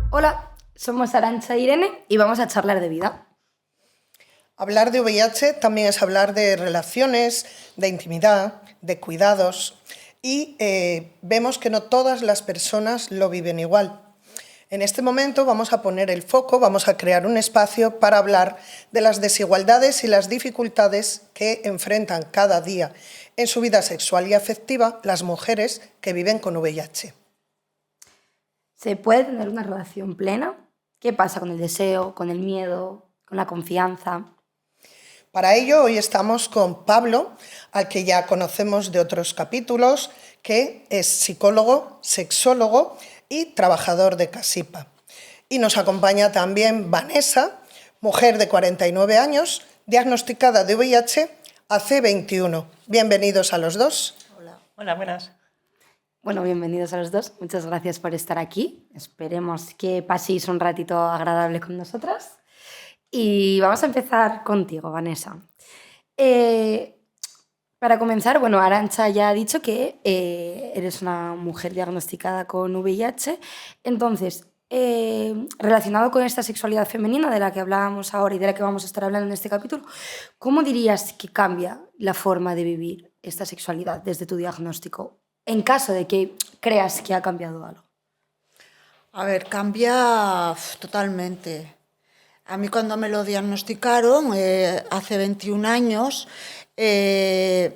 Hola, somos Arantxa e Irene y vamos a charlar de vida. Hablar de VIH también es hablar de relaciones, de intimidad, de cuidados y vemos que no todas las personas lo viven igual. En este momento vamos a poner el foco, vamos a crear un espacio para hablar de las desigualdades y las dificultades que enfrentan cada día en su vida sexual y afectiva las mujeres que viven con VIH. ¿Se puede tener una relación plena? ¿Qué pasa con el deseo, con el miedo, con la confianza? Para ello, hoy estamos con Pablo, al que ya conocemos de otros capítulos, que es psicólogo, sexólogo y trabajador de Casipa. Y nos acompaña también Vanessa, mujer de 49 años, diagnosticada de VIH hace 21. Bienvenidos a los dos. Hola. Hola, buenas. Bueno, bienvenidos a los dos. Muchas gracias por estar aquí. Esperemos que paséis un ratito agradable con nosotras. Y vamos a empezar contigo, Vanessa. Para comenzar, bueno, Arantxa ya ha dicho que eres una mujer diagnosticada con VIH. Entonces, relacionado con esta sexualidad femenina de la que hablábamos ahora y de la que vamos a estar hablando en este capítulo, ¿cómo dirías que cambia la forma de vivir esta sexualidad desde tu diagnóstico, en caso de que creas que ha cambiado algo? A ver, cambia totalmente. A mí cuando me lo diagnosticaron, hace 21 años, en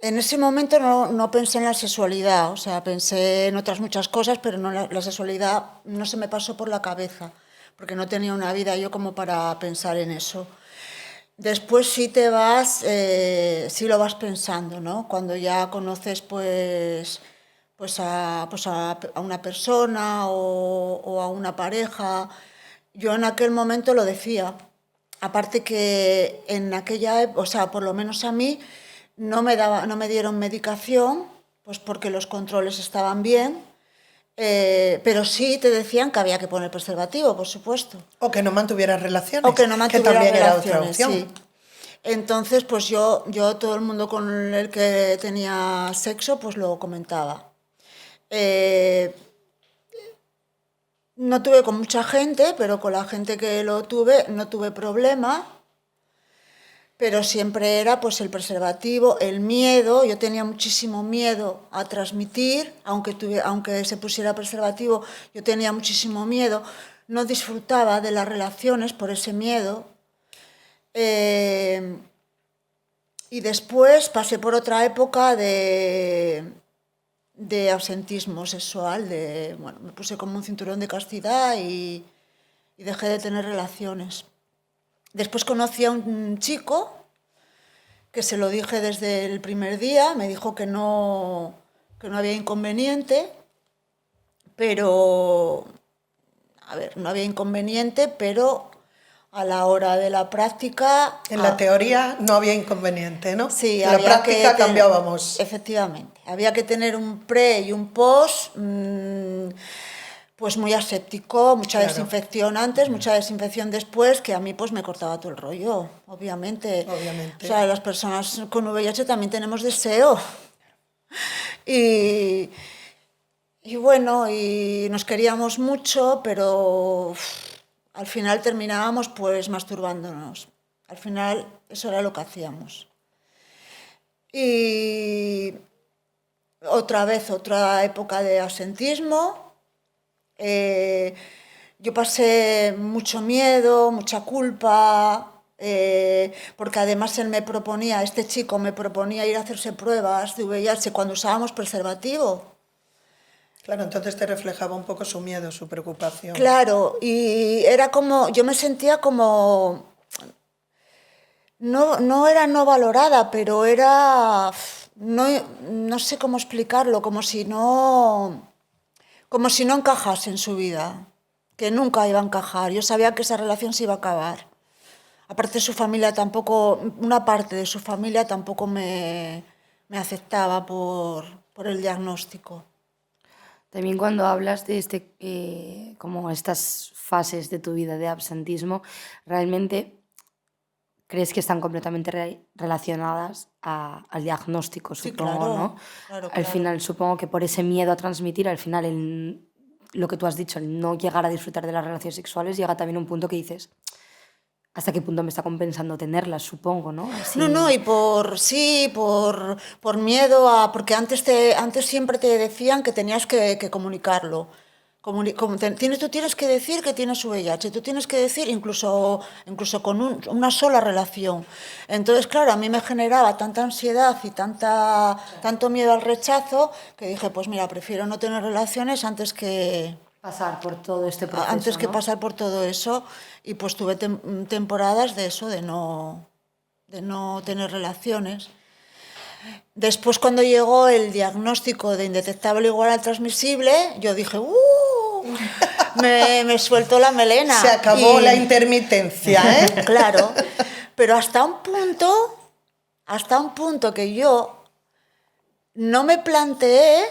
ese momento no pensé en la sexualidad, o sea, pensé en otras muchas cosas, pero no la sexualidad no se me pasó por la cabeza, porque no tenía una vida yo como para pensar en eso. Después sí sí lo vas pensando, ¿no? Cuando ya conoces a una persona o a una pareja. Yo en aquel momento lo decía. Aparte que en aquella época, o sea, por lo menos a mí, no me dieron medicación, pues porque los controles estaban bien, pero sí te decían que había que poner preservativo, por supuesto. O que no mantuvieras relaciones. O que no mantuviera que también relaciones, era otra opción. sí. Entonces, pues yo todo el mundo con el que tenía sexo, pues lo comentaba. No tuve con mucha gente, pero con la gente que lo tuve no tuve problema. Pero siempre era pues el preservativo, el miedo. Yo tenía muchísimo miedo a transmitir, aunque se pusiera preservativo, yo tenía muchísimo miedo. No disfrutaba de las relaciones por ese miedo. Y después pasé por otra época de ausentismo sexual, me puse como un cinturón de castidad y dejé de tener relaciones. Después conocí a un chico que se lo dije desde el primer día, me dijo que no había inconveniente, pero, a ver, no había inconveniente, pero a la hora de la práctica... En la teoría no había inconveniente, ¿no? Sí, en la práctica cambiábamos. Efectivamente, había que tener un pre y un post, pues muy aséptico, mucha desinfección antes, mucha desinfección después, que a mí pues me cortaba todo el rollo, obviamente. O sea, las personas con VIH también tenemos deseo. Y bueno, y nos queríamos mucho, pero al final terminábamos pues masturbándonos. Al final eso era lo que hacíamos. Y otra época de absentismo. Yo pasé mucho miedo, mucha culpa, porque además este chico me proponía ir a hacerse pruebas de VIH cuando usábamos preservativo. Claro, entonces te reflejaba un poco su miedo, su preocupación. Claro, y era como, yo me sentía como, no era no valorada, pero era, no sé cómo explicarlo, como si no encajase en su vida, que nunca iba a encajar. Yo sabía que esa relación se iba a acabar. Aparte su familia tampoco, una parte de su familia tampoco me aceptaba por el diagnóstico. También cuando hablas de como estas fases de tu vida de absentismo, realmente crees que están completamente relacionadas al diagnóstico, Sí, supongo, claro, ¿no? claro, Al claro. final, supongo que por ese miedo a transmitir, al final, lo que tú has dicho, el no llegar a disfrutar de las relaciones sexuales, llega también un punto que dices, ¿hasta qué punto me está compensando tenerlas? Supongo, ¿no? No, no, Así, y por miedo a, porque antes siempre te decían que tenías que comunicarlo. Tú tienes que decir que tienes VIH, tú tienes que decir incluso con una sola relación. Entonces, claro, a mí me generaba tanta ansiedad y tanto miedo al rechazo que dije, pues mira, prefiero no tener relaciones pasar por todo este proceso, antes que ¿no? pasar por todo eso. Y pues tuve temporadas de eso, de no tener relaciones. Después, cuando llegó el diagnóstico de indetectable igual al transmisible, yo dije, me suelto la melena. Se acabó la intermitencia, ¿eh? Claro, pero hasta un punto que yo no me planteé,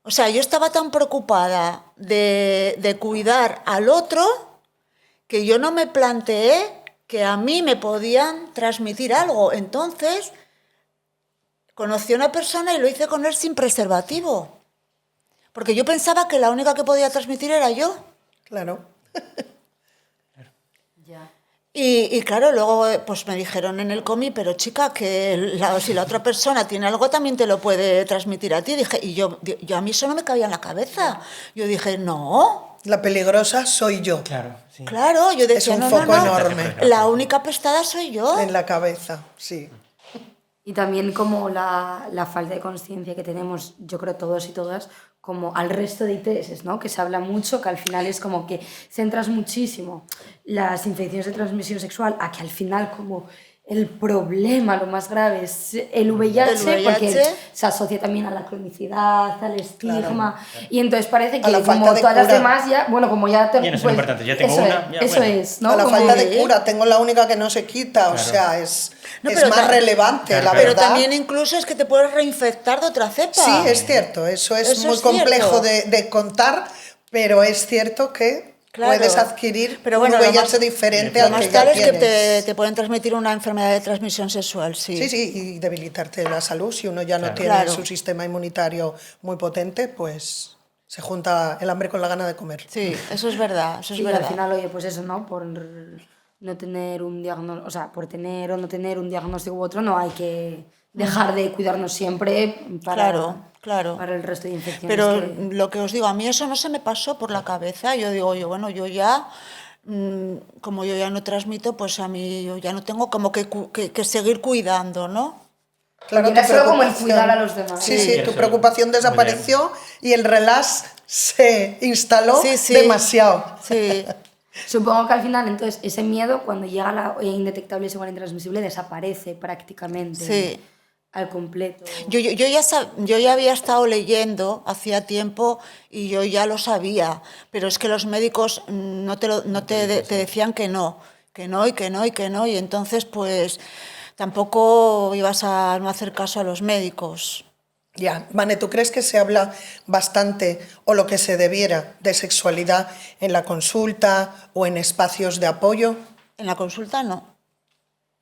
o sea, yo estaba tan preocupada de cuidar al otro que yo no me planteé que a mí me podían transmitir algo. Entonces, conocí a una persona y lo hice con él sin preservativo. Porque yo pensaba que la única que podía transmitir era yo. Claro. Ya. Y claro, luego pues me dijeron en el comi, pero chica, que si la otra persona tiene algo también te lo puede transmitir a ti. Dije, yo a mí eso no me cabía en la cabeza. Yo dije, no. La peligrosa soy yo. Claro, sí. Claro, yo decía, Es un no, foco no, no. enorme La única pestada soy yo. en la cabeza, sí. Y también como la falta de conciencia que tenemos, yo creo todos y todas, como al resto de ITS, ¿no? Que se habla mucho, que al final es como que centras muchísimo las infecciones de transmisión sexual a que al final como el problema, lo más grave es el VIH, El VIH. porque se asocia también a la cronicidad, al estigma, y entonces parece que A la falta como de todas las cura. demás ya, bueno, como ya te... Ya no son importantes, ya tengo eso una, es, ya, eso bueno. es, ¿no? A la Como- falta de cura, tengo la única que no se quita, o Claro. sea, es No, pero más relevante, Claro, la claro. Pero verdad. también incluso es que te puedes reinfectar de otra cepa. Sí, es cierto, eso es Eso muy es complejo cierto. de contar, pero es cierto que Claro. puedes adquirir Pero un bueno, lo VIH más- diferente Lo al más que ya tal es que tienes. te pueden transmitir una enfermedad de transmisión sexual, sí. Sí, sí, y debilitarte la salud. Si uno ya no Claro. tiene Claro. su sistema inmunitario muy potente, pues se junta el hambre con la gana de comer. Sí, eso es verdad, eso es Sí, verdad. al final, oye, pues eso, ¿no? Por no tener un diagnóstico, o sea, por tener o no tener un diagnóstico u otro, no hay que dejar de cuidarnos siempre Claro. para el resto de infecciones. Pero que- lo que os digo, a mí eso no se me pasó por la cabeza. Yo digo, bueno, yo ya, como yo ya no transmito, pues a mí yo ya no tengo como que seguir cuidando, ¿no? Claro, Porque era tu solo como el preocupación- cuidar a los demás. Sí, Sí. sí, tu preocupación desapareció y el relax se instaló Sí, sí. demasiado. Sí. Supongo que al final, entonces, ese miedo, cuando llega la indetectable es igual a intransmisible, desaparece prácticamente Sí. al completo. Yo ya había estado leyendo hacía tiempo y yo ya lo sabía, pero es que los médicos te decían que no, y entonces pues tampoco ibas a no hacer caso a los médicos. Ya, Vane, ¿tú crees que se habla bastante o lo que se debiera de sexualidad en la consulta o en espacios de apoyo? En la consulta no.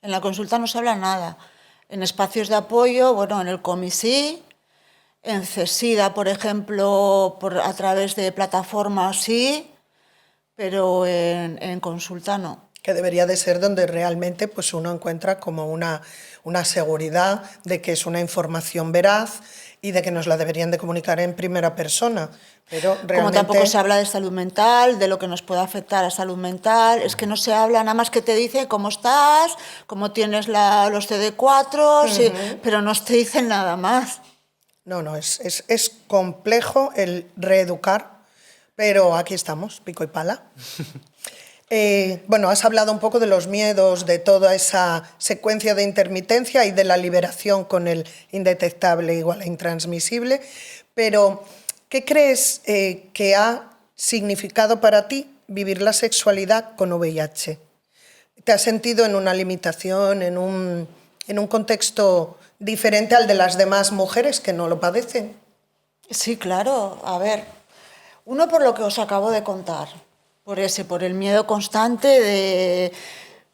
En la consulta no se habla nada. En espacios de apoyo, bueno, en el COMI sí, en CESIDA, por ejemplo, a través de plataformas sí, pero en consulta no. Que debería de ser donde realmente pues, uno encuentra como una seguridad de que es una información veraz y de que nos la deberían de comunicar en primera persona. Pero realmente... Como tampoco se habla de salud mental, de lo que nos puede afectar a salud mental, es que no se habla, nada más que te dice cómo estás, cómo tienes los CD4, sí, pero no te dicen nada más. No, es complejo el reeducar, pero aquí estamos, pico y pala. Bueno, has hablado un poco de los miedos, de toda esa secuencia de intermitencia y de la liberación con el indetectable igual a intransmisible, pero ¿qué crees que ha significado para ti vivir la sexualidad con VIH? ¿Te has sentido en una limitación, en un contexto diferente al de las demás mujeres que no lo padecen? Sí, claro, a ver, uno por lo que os acabo de contar, por el miedo constante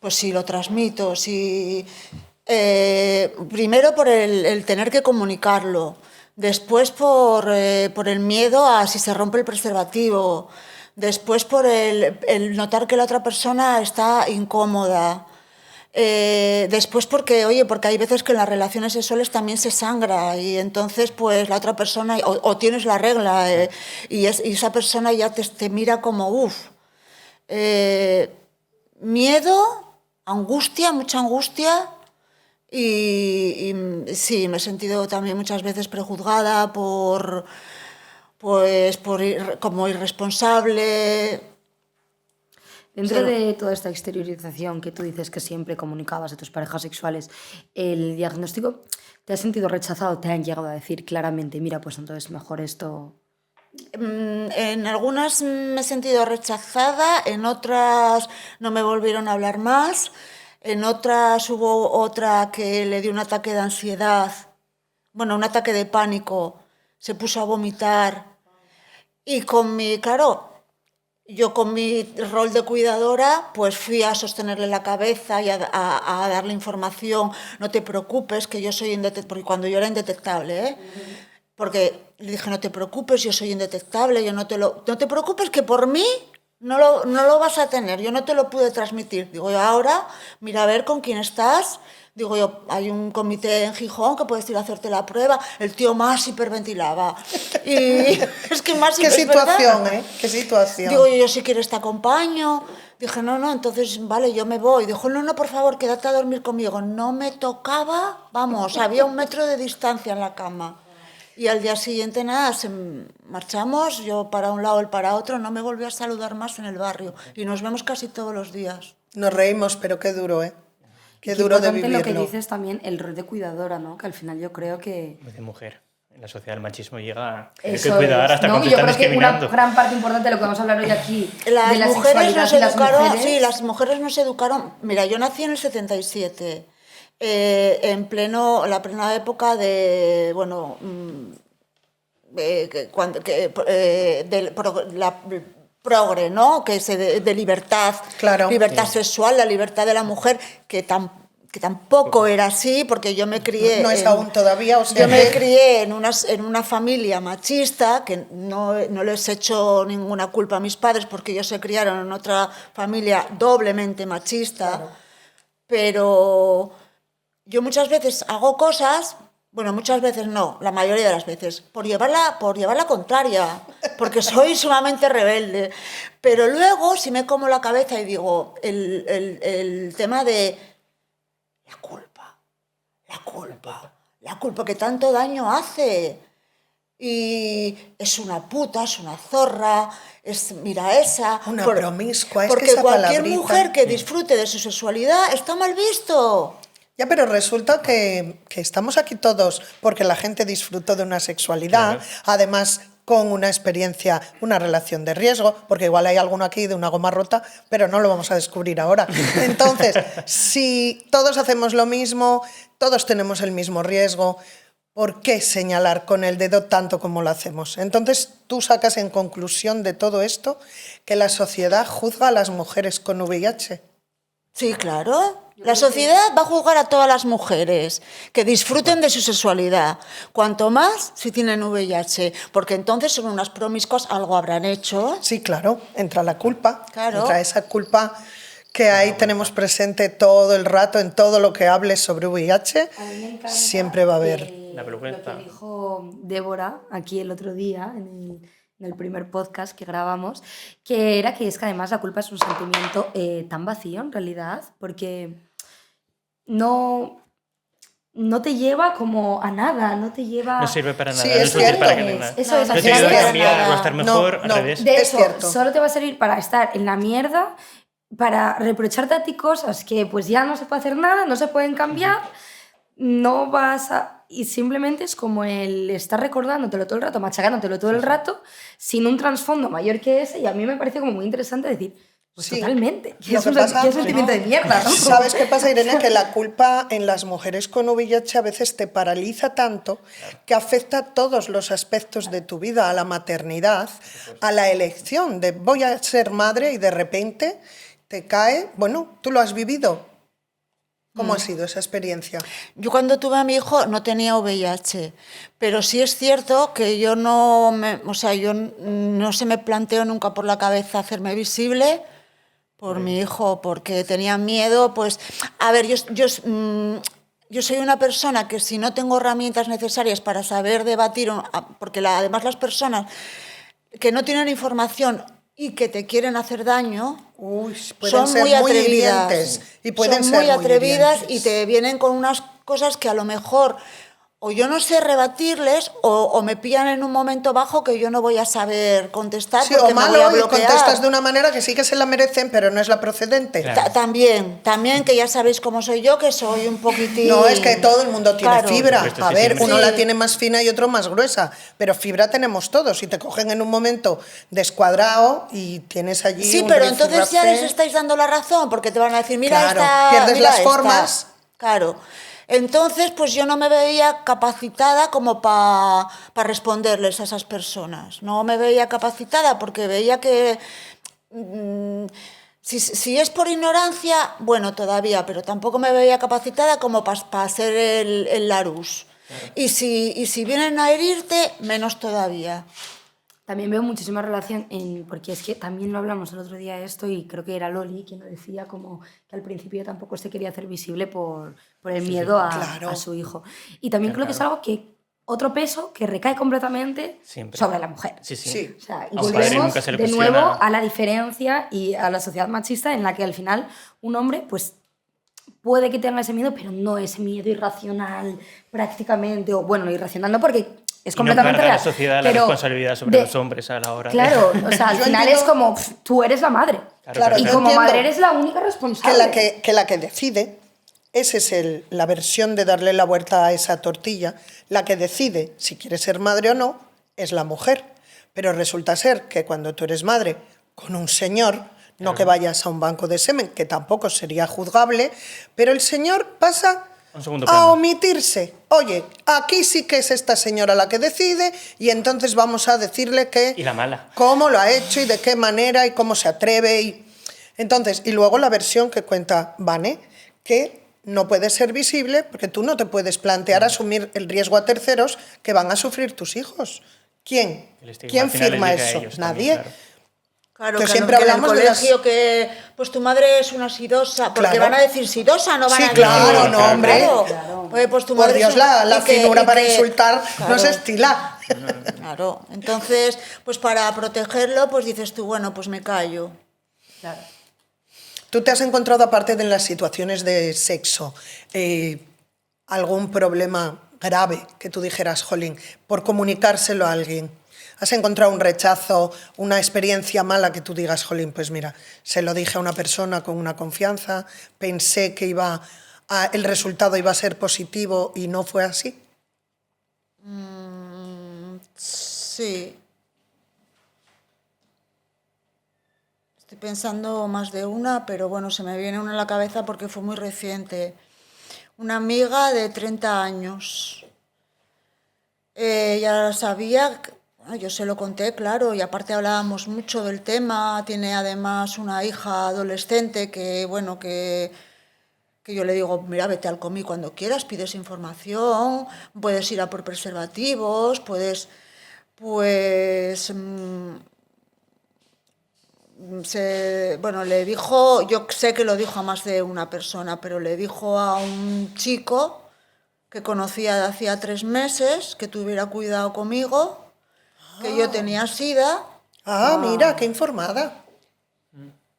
pues sí lo transmito, sí. Primero por el tener que comunicarlo, después por el miedo a si se rompe el preservativo, después por el notar que la otra persona está incómoda. Después porque hay veces que en las relaciones sexuales también se sangra y entonces pues la otra persona, o tienes la regla y esa persona ya te mira como miedo, angustia, mucha angustia y sí, me he sentido también muchas veces prejuzgada como irresponsable. Dentro de toda esta exteriorización que tú dices que siempre comunicabas a tus parejas sexuales, ¿el diagnóstico te has sentido rechazado? ¿Te han llegado a decir claramente, mira, pues entonces mejor esto? En algunas me he sentido rechazada, en otras no me volvieron a hablar más, en otras hubo otra que le dio un ataque de ansiedad, bueno, un ataque de pánico, se puso a vomitar y yo con mi rol de cuidadora, pues fui a sostenerle la cabeza y a darle información. No te preocupes, que yo soy indetectable, porque cuando yo era indetectable, porque le dije, no te preocupes, yo soy indetectable, no te preocupes que por mí no lo vas a tener, yo no te lo pude transmitir. Digo, ahora mira a ver con quién estás. Digo yo, hay un comité en Gijón que puedes ir a hacerte la prueba. El tío más hiperventilaba. Y es que más ¿Qué situación, ¿Qué situación? Digo yo si quieres te acompaño. Dije, no, entonces, vale, yo me voy. Dijo, no, por favor, quédate a dormir conmigo. No me tocaba, vamos, había 1 metro de distancia en la cama. Y al día siguiente, nada, marchamos, yo para un lado, él para otro, no me volvió a saludar más en el barrio. Y nos vemos casi todos los días. Nos reímos, pero qué duro, Qué duro de vivirlo. Lo que dices también, el rol de cuidadora, ¿no? Que al final yo creo que... De mujer. En la sociedad el machismo llega a tener que cuidar hasta cuando te están discriminando. Una gran parte importante de lo que vamos a hablar hoy aquí, las de la mujeres sexualidad nos y las educaron, mujeres... Sí, las mujeres nos educaron... Mira, yo nací en el 77, en la plena época de... Bueno... la progre, ¿no? Que es de libertad, claro, libertad sexual, la libertad de la mujer, que tampoco era así, porque yo me crié... No es aún todavía, o sea... Yo me crié en una familia machista, que no les echo ninguna culpa a mis padres, porque ellos se criaron en otra familia doblemente machista, claro. Pero yo muchas veces hago cosas... Bueno, muchas veces no, la mayoría de las veces, por llevar la contraria, porque soy sumamente rebelde. Pero luego, si me como la cabeza y digo, el tema de la culpa que tanto daño hace. Y es una puta, es una zorra, mira esa... Una promiscua, porque esa cualquier palabrita. Mujer que disfrute de su sexualidad está mal visto. Ya, pero resulta que estamos aquí todos porque la gente disfrutó de una sexualidad, claro. Además con una experiencia, una relación de riesgo, porque igual hay alguno aquí de una goma rota, pero no lo vamos a descubrir ahora. Entonces, si todos hacemos lo mismo, todos tenemos el mismo riesgo, ¿por qué señalar con el dedo tanto como lo hacemos? Entonces, tú sacas en conclusión de todo esto que la sociedad juzga a las mujeres con VIH. Sí, claro. La sociedad va a juzgar a todas las mujeres que disfruten de su sexualidad, cuanto más si tienen VIH, porque entonces son unas promiscuas, algo habrán hecho. Sí, claro, entra la culpa, claro. Entra esa culpa que ahí tenemos presente todo el rato en todo lo que hables sobre VIH, siempre va a haber. Lo que dijo Débora aquí el otro día en el primer podcast que grabamos, que era que es que además la culpa es un sentimiento tan vacío en realidad, porque no te lleva como a nada, no te lleva... No sirve para nada, sí, no sirve para nada. Eso es, no te ayuda a cambiar o a estar mejor, al revés. De hecho, solo te va a servir para estar en la mierda, para reprocharte a ti cosas que pues ya no se puede hacer nada, no se pueden cambiar, no vas a... Y simplemente es como el estar recordándotelo todo el rato, machacándotelo todo el rato, sin un trasfondo mayor que ese, y a mí me parece como muy interesante decir, pues sí, totalmente, que es un sentimiento de mierda, ¿no? ¿Sabes qué pasa, Irene? Que la culpa en las mujeres con VIH a veces te paraliza tanto que afecta a todos los aspectos de tu vida, a la maternidad, a la elección de voy a ser madre y de repente te cae, bueno, tú lo has vivido. ¿Cómo ha sido esa experiencia? Yo cuando tuve a mi hijo no tenía VIH, pero sí es cierto que yo no se me planteó nunca por la cabeza hacerme visible por mi hijo, porque tenía miedo, pues, a ver, yo soy una persona que si no tengo herramientas necesarias para saber debatir, porque además las personas que no tienen información y que te quieren hacer daño, son muy atrevidas. Y pueden ser muy atrevidas hirientes. Y te vienen con unas cosas que a lo mejor o yo no sé rebatirles o me pillan en un momento bajo que yo no voy a saber contestar, sí, porque o malo, me voy a bloquear. Y contestas de una manera que sí que se la merecen, pero no es la procedente. Claro. También, que ya sabéis cómo soy yo, que soy un poquitín... No, es que todo el mundo tiene fibra. Supuesto, A sí, ver, sí, uno sí. la tiene más fina y otro más gruesa, pero fibra tenemos todos. Si te cogen en un momento descuadrado y tienes allí Sí, un pero entonces ya rifirrafe, les estáis dando la razón, porque te van a decir, mira, Claro, pierdes mira las formas. Claro. Entonces, pues yo no me veía capacitada como para responderles a esas personas. No me veía capacitada porque veía que... si es por ignorancia, bueno, todavía, pero tampoco me veía capacitada como para ser el Larus. Claro. Y si vienen a herirte, menos todavía. También veo muchísima relación porque es que también lo hablamos el otro día esto y creo que era Loli quien lo decía, como que al principio tampoco se quería hacer visible por el miedo a su hijo. Y también creo que es algo que otro peso que recae completamente sobre la mujer. Sí. O sea, y a volvemos de nuevo a la diferencia y a la sociedad machista en la que al final un hombre pues puede que tenga ese miedo, pero no ese miedo irracional prácticamente, o bueno, irracional no, porque es completamente real. La sociedad la responsabilidad sobre los hombres a la hora Claro, o sea, al final es como, tú eres la madre. Claro, y como madre eres la única responsable. Que la que decide, esa es la versión de darle la vuelta a esa tortilla, la que decide si quiere ser madre o no es la mujer. Pero resulta ser que cuando tú eres madre con un señor, no que vayas a un banco de semen, que tampoco sería juzgable, pero el señor pasa a omitirse. Oye, aquí sí que es esta señora la que decide y entonces vamos a decirle que... Y la mala. Cómo lo ha hecho y de qué manera y cómo se atreve. Entonces, y luego la versión que cuenta Vane, que no puede ser visible porque tú no te puedes plantear asumir el riesgo a terceros que van a sufrir tus hijos. ¿Quién? ¿Quién firma eso? Nadie. También, claro, que claro, siempre que hablamos en el colegio que pues tu madre es una sidosa, porque van a decir sidosa, no van a decir... Sí, claro, no, hombre. Claro. Oye, pues tu madre por Dios, la finura para insultar no se estila. Claro, entonces, pues para protegerlo, pues dices tú, bueno, pues me callo. Claro. ¿Tú te has encontrado, aparte de las situaciones de sexo, algún problema grave que tú dijeras, jolín, por comunicárselo a alguien? ¿Has encontrado un rechazo, una experiencia mala que tú digas, jolín, pues mira, se lo dije a una persona con una confianza, pensé que el resultado iba a ser positivo y no fue así? Sí. Estoy pensando más de una, pero bueno, se me viene una a la cabeza porque fue muy reciente. Una amiga de 30 años. Ya sabía... Yo se lo conté, claro, y aparte hablábamos mucho del tema. Tiene además una hija adolescente que, bueno, que yo le digo, mira, vete al COMI cuando quieras, pides información, puedes ir a por preservativos, puedes, pues... bueno, le dijo, yo sé que lo dijo a más de una persona, pero le dijo a un chico que conocía de hacía 3 meses que tuviera cuidado conmigo, que yo tenía SIDA. Mira, qué informada.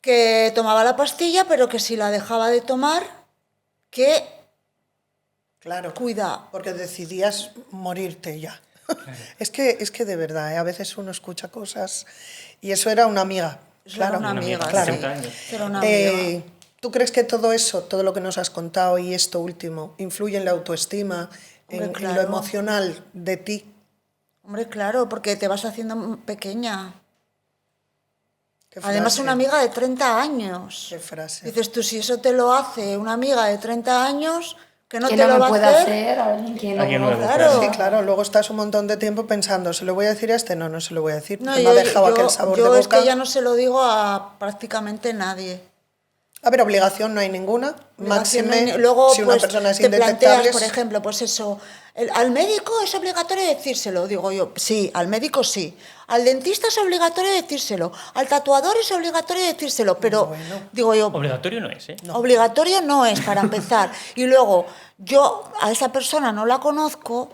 Que tomaba la pastilla, pero que si la dejaba de tomar, que... Claro, cuida. Porque decidías morirte ya. Claro. Es que de verdad, a veces uno escucha cosas y eso era una amiga. Claro, una amiga, claro. Sí. Era una amiga. ¿Tú crees que todo eso, todo lo que nos has contado y esto último, influye en la autoestima, en lo emocional de ti? Hombre, claro, porque te vas haciendo pequeña. Además, una amiga de 30 años. Qué frase. Dices tú, si eso te lo hace una amiga de 30 años, que no te no lo va a hacer alguien que no. Claro. Sí, claro, luego estás un montón de tiempo pensando, ¿se lo voy a decir a este? No se lo voy a decir, porque no ha dejado aquel sabor de boca. Yo es que ya no se lo digo a prácticamente nadie. A ver, obligación no hay ninguna. Máxime, luego, si una pues, persona es te indetectable. planteas, por ejemplo, pues eso, al médico es obligatorio decírselo, digo yo, sí, al médico sí. Al dentista es obligatorio decírselo, al tatuador es obligatorio decírselo, pero digo yo, Obligatorio no es, ¿eh? obligatorio no es para empezar. Y luego, yo a esa persona no la conozco,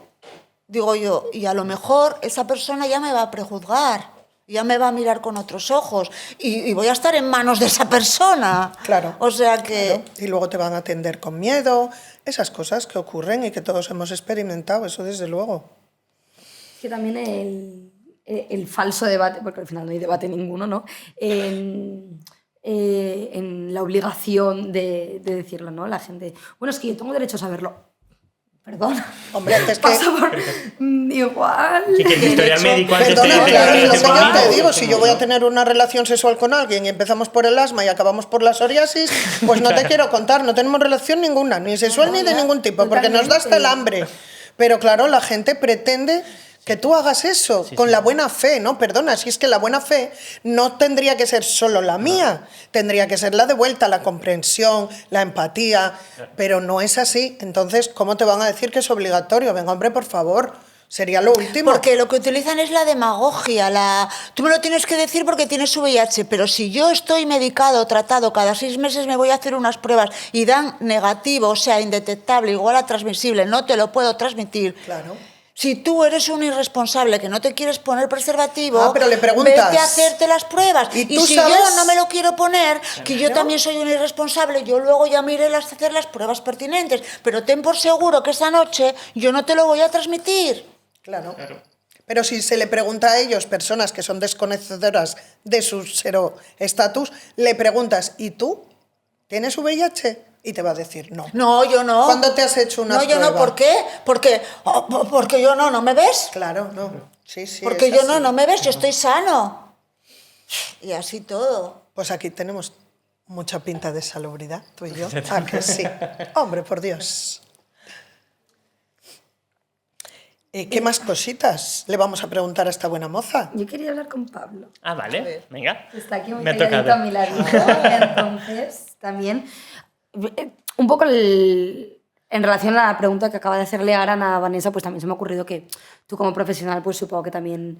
digo yo, y a lo mejor esa persona ya me va a prejuzgar. Ya me va a mirar con otros ojos y voy a estar en manos de esa persona. Claro. O sea que... Claro. Y luego te van a atender con miedo, esas cosas que ocurren y que todos hemos experimentado, eso desde luego. Es que también el falso debate, porque al final no hay debate ninguno, ¿no? En la obligación de decirlo, ¿no? La gente, bueno, es que yo tengo derecho a saberlo. Perdón. Hombre, es que... Pasa por... igual... Sí, que el historial médico antes Perdona, de claro, es lo que yo conmigo, te digo, si como yo voy a digo. tener una relación sexual con alguien y empezamos por el asma y acabamos por la psoriasis, pues no te quiero contar, no tenemos relación ninguna, ni sexual ni de ningún tipo, porque nos da hasta el hambre. Pero claro, la gente pretende que tú hagas eso con la buena fe, ¿no? Perdona, si es que la buena fe no tendría que ser solo la mía, tendría que ser la de vuelta, la comprensión, la empatía, pero no es así. Entonces, ¿cómo te van a decir que es obligatorio? Venga, hombre, por favor, sería lo último. Porque lo que utilizan es la demagogia, tú me lo tienes que decir porque tienes VIH, pero si yo estoy medicado, tratado, cada 6 meses me voy a hacer unas pruebas y dan negativo, o sea, indetectable, igual a transmisible, no te lo puedo transmitir. Claro. Si tú eres un irresponsable que no te quieres poner preservativo, pero le preguntas, vete a hacerte las pruebas. ¿y Y tú si sabes? yo no me lo quiero poner, que yo también soy un irresponsable, yo luego ya me iré a hacer las pruebas pertinentes. Pero ten por seguro que esa noche yo no te lo voy a transmitir. Claro. Pero si se le pregunta a ellos, personas que son desconocedoras de su estatus, le preguntas, ¿y tú? ¿Tienes VIH? Y te va a decir no. No, yo no. ¿Cuándo te has hecho una prueba? No, yo no. ¿Por qué? Porque yo no me ves. Claro, no. Sí, porque es yo así. no me ves, yo estoy sano. Y así todo. Pues aquí tenemos mucha pinta de salubridad, tú y yo. ¿A que sí? Hombre, por Dios. ¿Qué más cositas le vamos a preguntar a esta buena moza? Yo quería hablar con Pablo. Ah, vale, venga. Está aquí muy Me ha calladito tocado. a mi ladito. Entonces, también, un poco en relación a la pregunta que acaba de hacerle Aran a Vanessa, pues también se me ha ocurrido que tú como profesional, pues supongo que también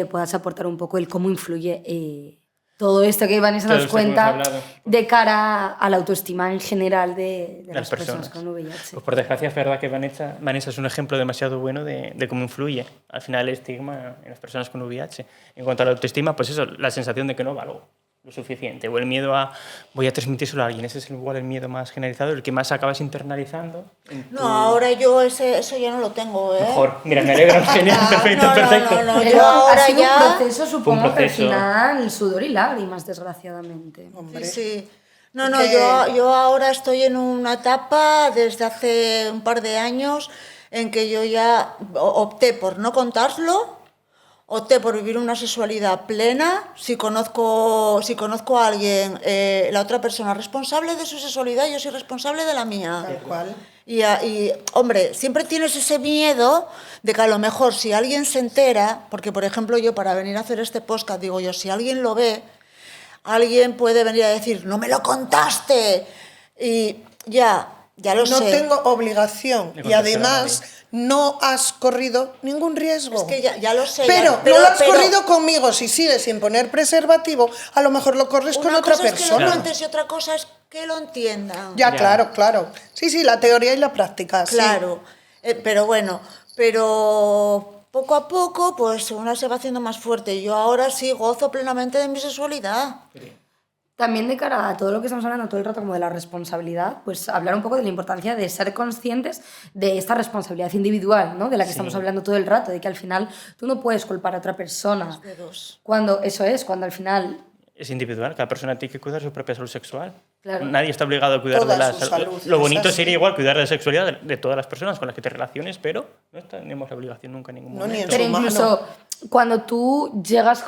puedas aportar un poco el cómo influye todo esto que Vanessa Todo nos esto que hemos cuenta hablado. de cara a la autoestima en general de las Las personas personas. con VIH. Pues por desgracia es verdad que Vanessa es un ejemplo demasiado bueno de cómo influye al final el estigma en las personas con VIH. En cuanto a la autoestima, pues eso, la sensación de que no valgo lo suficiente, o el miedo a voy a transmitírselo a alguien, ese es igual el miedo más generalizado, el que más acabas internalizando. No, ahora yo eso ya no lo tengo, ¿eh? Mejor, mira, me alegro, genial, perfecto, no, perfecto. no, Pero yo ahora ha sido ya... un proceso, supongo, que al proceso. final sudor y lágrimas, desgraciadamente. Hombre. Sí. ¿Y No, qué? yo ahora estoy en una etapa desde hace un par de años en que yo ya opté por no contarlo, opté por vivir una sexualidad plena. Si conozco a alguien, la otra persona responsable de su sexualidad, yo soy responsable de la mía. Tal cual. Y, hombre, siempre tienes ese miedo de que a lo mejor si alguien se entera, porque por ejemplo yo para venir a hacer este podcast, digo yo, si alguien lo ve, alguien puede venir a decir, no me lo contaste. Y ya lo sé. No tengo obligación De y contestar a además nadie. no has corrido ningún riesgo. Es que ya lo sé. Pero no lo has corrido conmigo. Si sigues sin poner preservativo, a lo mejor lo corres con otra cosa es que persona. lo cuentes y otra cosa es que lo entiendan. Ya, Ya. claro. Sí, la teoría y la práctica. sí. Claro. Pero bueno, poco a poco, pues una se va haciendo más fuerte. Yo ahora sí gozo plenamente de mi sexualidad. También de cara a todo lo que estamos hablando todo el rato como de la responsabilidad, pues hablar un poco de la importancia de ser conscientes de esta responsabilidad individual, ¿no? De la que estamos hablando todo el rato, de que al final tú no puedes culpar a otra persona. De dos. Cuando al final... Es individual, cada persona tiene que cuidar su propia salud sexual. Claro. Nadie está obligado a cuidar Toda de la su salud, Lo bonito es así. sería igual cuidar de la sexualidad de todas las personas con las que te relaciones, pero no tenemos la obligación nunca en ningún No, ni momento. en Pero su mano. incluso cuando tú llegas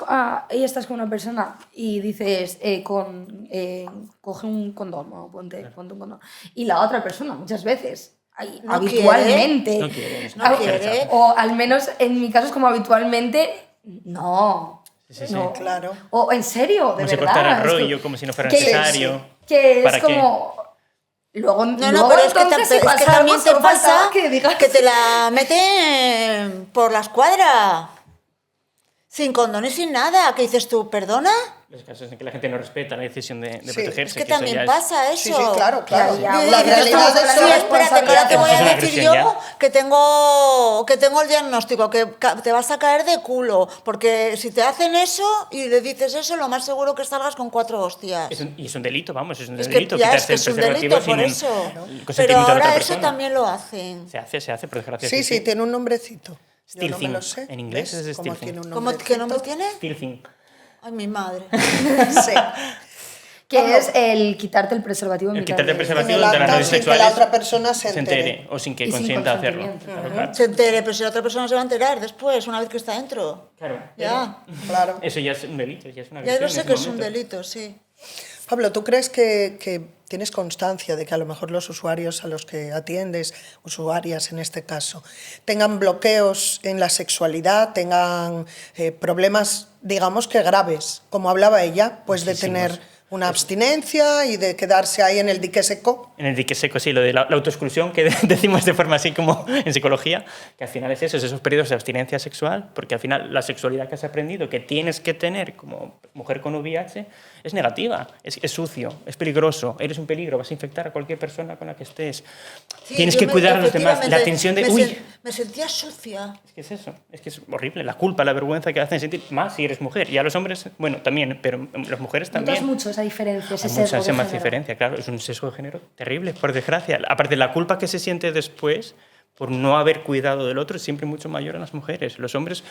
y estás con una persona y dices, coge un condón o ponte un condón, y la otra persona muchas veces, No habitualmente, No quiere, no quiere. o al menos en mi caso es como habitualmente, no. Sí. No. Claro. O en serio, de Como si verdad. cortara el es que- rollo, como si no fuera que- necesario. Que ¿Para es qué? como... Luego, No, luego pero es que, entonces, si es que pasa también algo, te solo pasa faltaba que digas... que te la meten por la escuadra, sin condón y sin nada. ¿Qué dices tú? ¿Perdona? Los casos en que la gente no respeta la decisión de Sí, protegerse. Es que eso ya también es- pasa eso. Sí, sí, claro, claro. Ya, Y La dices realidad tú, es sí, que espérate, que ahora te voy Eso es a una decir agresión yo que tengo el diagnóstico, que te vas a caer de culo, porque si te hacen eso y le dices eso, lo más seguro que salgas con 4 hostias. Y es un delito, vamos, es un Es que delito. ya es quitarse que el es un preservativo delito, por sin eso. el Pero consentimiento de la ahora otra eso persona. también lo hacen. Se hace, por desgracia. Sí, sí, tiene un nombrecito. Yo no me lo sé. En inglés ¿Ves es cómo stealthing. tiene un ¿Cómo, nombrecito? ¿Qué nombre tiene? Stealthing. Ay, mi madre. Sí. Que es el quitarte el preservativo en El mitad quitarte el de- En preservativo el ante las acta redes sin que la sexuales otra persona se se entere. o sin que Y sin consienta hacerlo. consentimiento. Claro, claro. Se entere, pero si la otra persona se va a enterar después, una vez que está dentro. Claro. Ya. Claro. Eso ya es un delito, ya es una Ya agresión lo en sé ese que es un momento. delito, sí. Pablo, ¿tú crees que tienes constancia de que a lo mejor los usuarios a los que atiendes, usuarias en este caso, tengan bloqueos en la sexualidad, tengan problemas, digamos que graves, como hablaba ella, pues de Muchísimos. tener una abstinencia y de quedarse ahí en el dique seco? En el dique seco, sí, lo de la autoexclusión que decimos de forma así como en psicología, que al final es eso, es esos periodos de abstinencia sexual, porque al final la sexualidad que has aprendido, que tienes que tener como mujer con VIH, es negativa, es sucio, es peligroso, eres un peligro, vas a infectar a cualquier persona con la que estés. Sí, Tienes yo que cuidar a los demás, la efectivamente, tensión de, me uy, me sentía sucia. es que es eso, es que es horrible, la culpa, la vergüenza que hacen sentir, más si eres mujer, y a los hombres, bueno, también, pero las mujeres Notas también. mucho esa diferencia, ese Hay sesgo mucha de más género. diferencia, claro, es un sesgo de género terrible, por desgracia. Aparte, la culpa que se siente después por no haber cuidado del otro es siempre mucho mayor en las mujeres. Los hombres,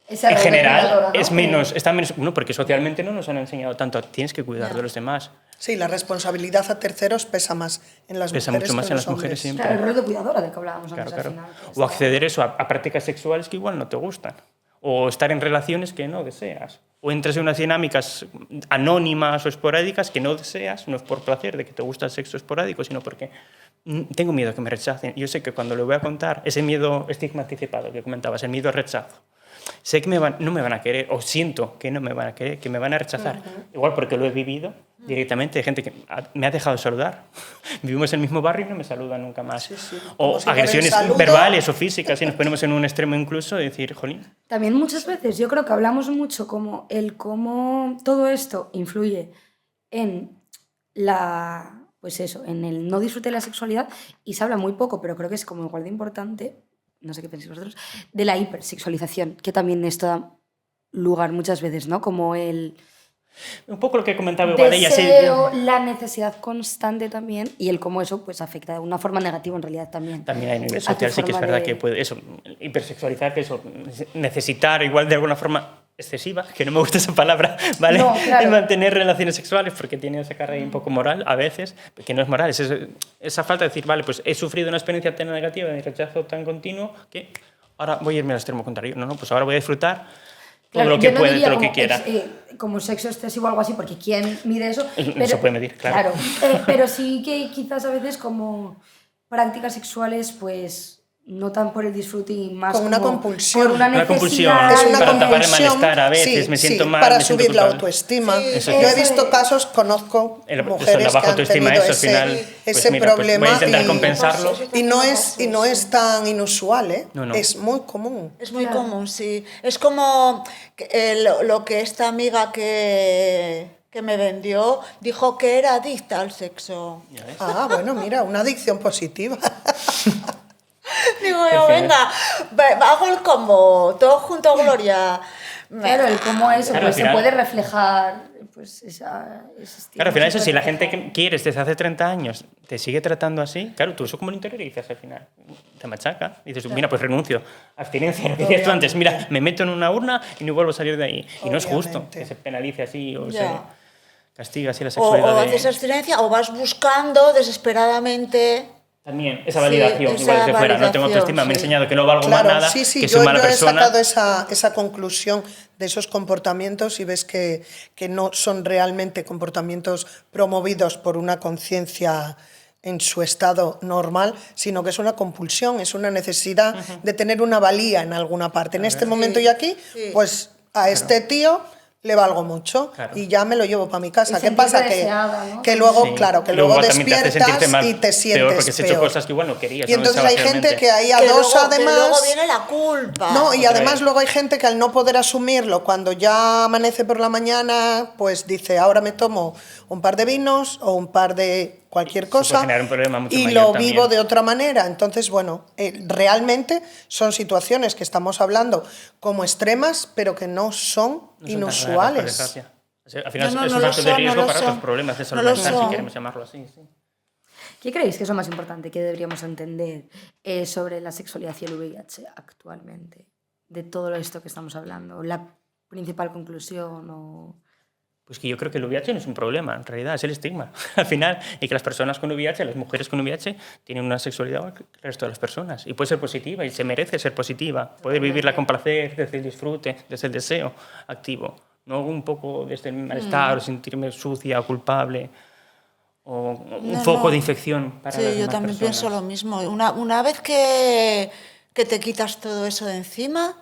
Esa en red general, depredadora, ¿no? es menos, está menos, uno, porque socialmente no nos han enseñado tanto, tienes que cuidar Ya. de los demás. Sí, la responsabilidad a terceros pesa más en las Pesa mujeres mucho más que en los las mujeres hombres. siempre. Claro, el rol de cuidadora del que hablábamos Claro, antes claro. al final. que O está- acceder eso a prácticas sexuales que igual no te gustan. O estar en relaciones que no deseas. O entras en unas dinámicas anónimas o esporádicas que no deseas, no es por placer de que te gusta el sexo esporádico, sino porque tengo miedo a que me rechacen. Yo sé que cuando lo voy a contar, ese miedo estigmatizado que comentabas, el miedo al rechazo, sé que no me van a querer, o siento que no me van a querer, que me van a rechazar. Igual porque lo he vivido directamente, hay gente que me ha dejado de saludar. Vivimos en el mismo barrio y no me saludan nunca más. Sí, sí. Como O si por el agresiones saludo- verbales o físicas, y nos ponemos en un extremo incluso de decir, jolín, También muchas veces yo creo que hablamos mucho como el cómo todo esto influye en la, pues eso, en el no disfrute de la sexualidad, y se habla muy poco, pero creo que es como igual de importante, no sé qué pensáis vosotros, de la hipersexualización, que también esto da lugar muchas veces, ¿no? Como el un poco lo que comentaba igual ella. sí, deseo, la necesidad constante también, y el cómo eso pues afecta de una forma negativa en realidad también. También a nivel a tu social sí que es forma verdad de- que puede eso, hipersexualizar, que eso, necesitar igual de alguna forma excesiva, que no me gusta esa palabra, ¿vale? No, claro. De mantener relaciones sexuales porque tiene esa carga ahí un poco moral a veces, que no es moral, es esa falta de decir, vale, pues he sufrido una experiencia tan negativa de rechazo tan continuo que ahora voy a irme al extremo contrario. No, pues ahora voy a disfrutar todo Claro, lo que yo no pueda, diría todo lo que como quiera. como sexo excesivo o algo así, porque ¿quién mide eso? No se puede medir, claro. Pero sí que quizás a veces como prácticas sexuales, pues no tan por el disfrute y más Con una como compulsión. por una Una compulsión. necesidad. Es una Para tapar el compulsión, malestar a veces, sí, me siento sí, mal, para me siento subir la culpable. autoestima. Sí, Eso Yo es. he visto casos, conozco Eso, mujeres la baja que han autoestima, tenido eso al final, ese pues mira, pues problema voy a intentar y, compensarlo. y no es tan inusual, ¿eh? No, no. Es muy común. Es muy Claro. común, sí. Es como lo que esta amiga que me vendió dijo que era adicta al sexo. Ya ves. Ah, bueno, mira, una adicción positiva. Digo yo, venga, hago el combo, todo junto, Gloria. Claro, el cómo eso Claro, pues, al final- se puede reflejar pues, ese estilo. Claro, al final eso, si la súper gente que quieres desde hace 30 años te sigue tratando así, claro, tú eso como lo interiorizas al final, te machaca, y dices, mira, pues renuncio, abstinencia, lo que decías tú antes, mira, me meto en una urna y no vuelvo a salir de ahí. Y no es justo Obviamente. que se penalice así o Ya. se castiga así la O sexualidad. haces abstinencia o vas buscando desesperadamente. También esa validación, esa igual desde fuera, no tengo validación, autoestima, me he sí. enseñado que no valgo Claro, más nada, sí, sí, que soy mala yo he persona. sacado esa conclusión de esos comportamientos y ves que no son realmente comportamientos promovidos por una conciencia en su estado normal, sino que es una compulsión, es una necesidad de tener una valía en alguna parte. En este momento y aquí, sí. pues a este tío le valgo mucho Claro. y ya me lo llevo para mi casa. Y ¿Qué sentirte pasa? deseada, ¿no? Que luego, Sí. claro, que Luego luego también te hace despiertas sentirte mal, y te sientes peor porque has hecho peor. cosas que igual no querías. Y no entonces deseabas hay gente realmente. que ahí a Que dos luego, que luego además... viene la culpa. No, y Otra además vez. luego hay gente que al no poder asumirlo, cuando ya amanece por la mañana, pues dice, ahora me tomo un par de vinos o un par de cualquier Eso puede cosa generar un problema mucho y mayor lo también. vivo de otra manera. Entonces, bueno, realmente son situaciones que estamos hablando como extremas, pero que no son No son tan raras, por inusuales. desgracia. O sea, al final No, es no un lo factor de son, no riesgo lo para otros son. problemas de salud No lo mental, si son. queremos llamarlo así. Sí. ¿Qué creéis que es lo más importante que deberíamos entender sobre la sexualidad y el VIH actualmente? De todo esto que estamos hablando. La principal conclusión o... Pues que yo creo que el VIH no es un problema, en realidad es el estigma, al final, y que las personas con VIH, las mujeres con VIH, tienen una sexualidad igual que el resto de las personas, y puede ser positiva, y se merece ser positiva, poder vivirla con placer, desde el disfrute, desde el deseo activo, no un poco desde el malestar, o sentirme sucia o culpable, o un No, foco no. de infección para Sí, las yo demás también personas. pienso lo mismo. Una vez que te quitas todo eso de encima,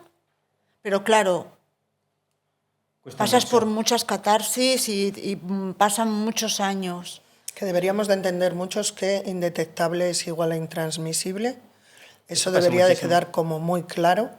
pero claro, Cuesta pasas mucho. por muchas catarsis y pasan muchos años. Que deberíamos de entender muchos que indetectable es igual a intransmisible. Eso Eso pasa debería de muchísimo. quedar como muy claro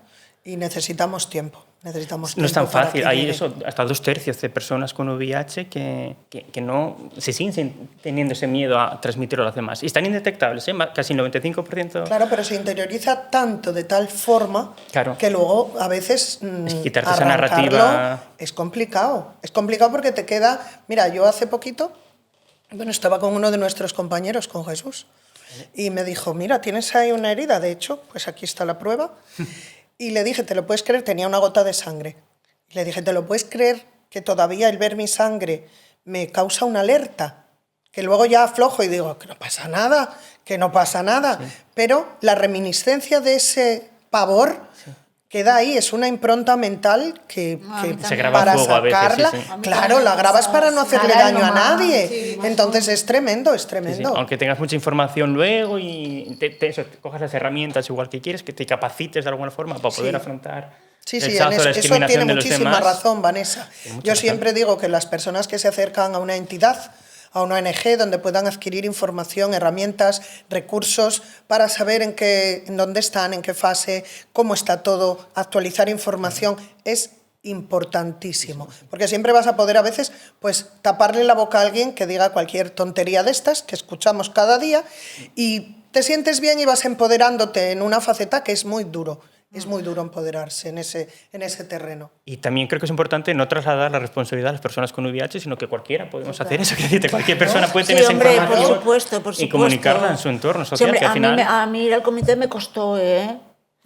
y necesitamos tiempo. Necesitamos No es tiempo tan para fácil. que Hay llegue. eso, hasta 2/3 de personas con VIH que no se siguen teniendo ese miedo a transmitirlo a los demás. Y están indetectables, ¿eh? Casi el 95%. Claro, pero se interioriza tanto de tal forma Claro. que luego a veces Es quitarte esa arrancarlo narrativa. es complicado. Es complicado porque te queda... Mira, yo hace poquito, bueno, estaba con uno de nuestros compañeros, con Jesús, y me dijo, mira, tienes ahí una herida, de hecho, pues aquí está la prueba. Y le dije, ¿te lo puedes creer? Tenía una gota de sangre. Y le dije, ¿te lo puedes creer que todavía el ver mi sangre me causa una alerta? Que luego ya aflojo y digo, que no pasa nada, que no pasa nada. Sí. Pero la reminiscencia de ese pavor queda ahí, es una impronta mental que se graba para fuego sacarla, a veces, sí. claro, la grabas para no hacerle daño a nadie. Sí, Entonces es tremendo, es Sí, tremendo. sí. Aunque tengas mucha información luego y te cojas las herramientas igual que quieres, que te capacites de alguna forma para poder afrontar Sí, el sí, rechazo, la eso discriminación tiene de los muchísima demás. razón, Vanessa. Yo siempre digo que las personas que se acercan a una entidad, a una ONG, donde puedan adquirir información, herramientas, recursos para saber en dónde están, en qué fase, cómo está todo, actualizar información, es importantísimo, porque siempre vas a poder a veces pues taparle la boca a alguien que diga cualquier tontería de estas que escuchamos cada día y te sientes bien y vas empoderándote en una faceta que es muy duro. Es muy duro empoderarse en ese terreno. Y también creo que es importante no trasladar la responsabilidad a las personas con VIH, sino que cualquiera podemos hacer eso. Cualquier persona puede tener esa información por supuesto. y comunicarla en su entorno social. Sí, hombre, que al final... a mí ir al comité me costó,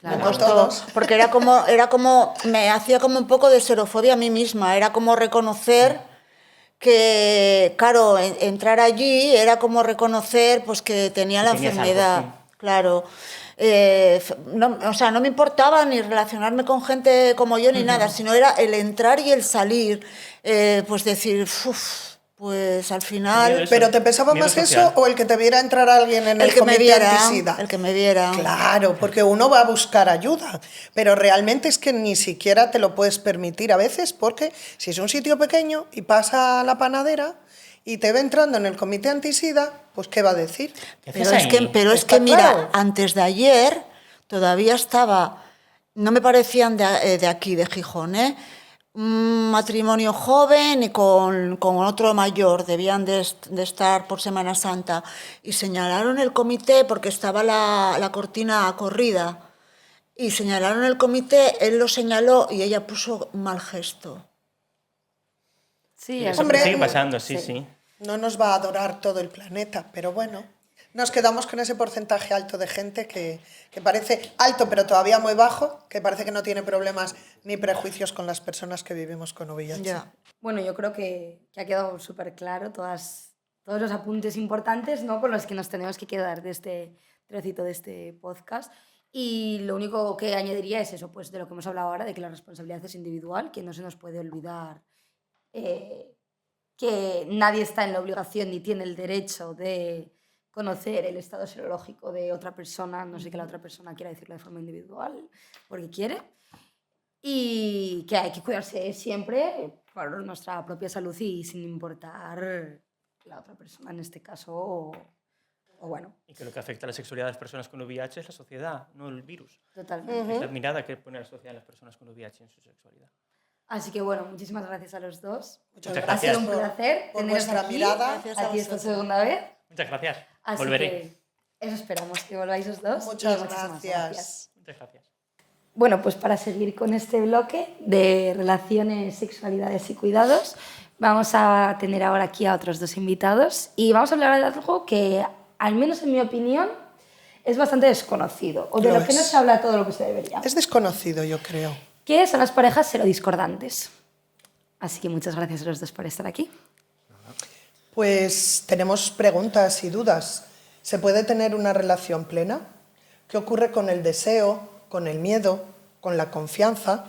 Claro, me costó, porque era como, me hacía como un poco de xerofobia a mí misma, era como reconocer que, claro, entrar allí era como reconocer pues que tenía la enfermedad, algo, sí. Claro. No me importaba ni relacionarme con gente como yo ni nada, sino era el entrar y el salir, pues decir, pues al final... ¿Pero te pesaba más eso o el que te viera entrar alguien en el comité antisida? El que me viera. Claro, porque uno va a buscar ayuda, pero realmente es que ni siquiera te lo puedes permitir a veces, porque si es un sitio pequeño y pasa la panadera y te ve entrando en el comité antisida, pues ¿qué va a decir? Pero es que mira, antes de ayer todavía estaba, no me parecían de aquí, de Gijón, un matrimonio joven y con otro mayor, debían de estar por Semana Santa, y señalaron el comité porque estaba la cortina corrida, y señalaron el comité, él lo señaló y ella puso un mal gesto. Sí, eso sigue pasando, sí. No nos va a adorar todo el planeta, pero bueno, nos quedamos con ese porcentaje alto de gente que parece alto, pero todavía muy bajo, que parece que no tiene problemas ni prejuicios con las personas que vivimos con VIH. Ya. Bueno, yo creo que ha quedado súper claro todos los apuntes importantes, ¿no?, con los que nos tenemos que quedar de este trocito de este podcast. Y lo único que añadiría es eso, pues de lo que hemos hablado ahora, de que la responsabilidad es individual, que no se nos puede olvidar que nadie está en la obligación ni tiene el derecho de conocer el estado serológico de otra persona, no sé que la otra persona quiera decirlo de forma individual, porque quiere. y que hay que cuidarse siempre por nuestra propia salud y sin importar la otra persona en este caso o bueno, Y que lo que afecta a la sexualidad de las personas con VIH es la sociedad, no el virus. totalmente. Es la mirada que pone la sociedad en las personas con VIH en su sexualidad. Así que bueno, muchísimas gracias a los dos. Muchas Muchas Ha sido gracias un placer por teneros vuestra aquí, mirada. Gracias a aquí esta vosotros. segunda vez. Muchas gracias. Así Volveré. que eso esperamos, que volváis los dos. y Muchas muchísimas gracias. Muchas gracias. Bueno, pues para seguir con este bloque de relaciones, sexualidades y cuidados, vamos a tener ahora aquí a otros dos invitados y vamos a hablar de algo que, al menos en mi opinión, es bastante desconocido o de Lo lo que no es. se habla todo lo que se debería. Es desconocido, yo creo. Que son las parejas serodiscordantes. Así que muchas gracias a los dos por estar aquí. Pues tenemos preguntas y dudas. ¿Se puede tener una relación plena? ¿Qué ocurre con el deseo, con el miedo, con la confianza?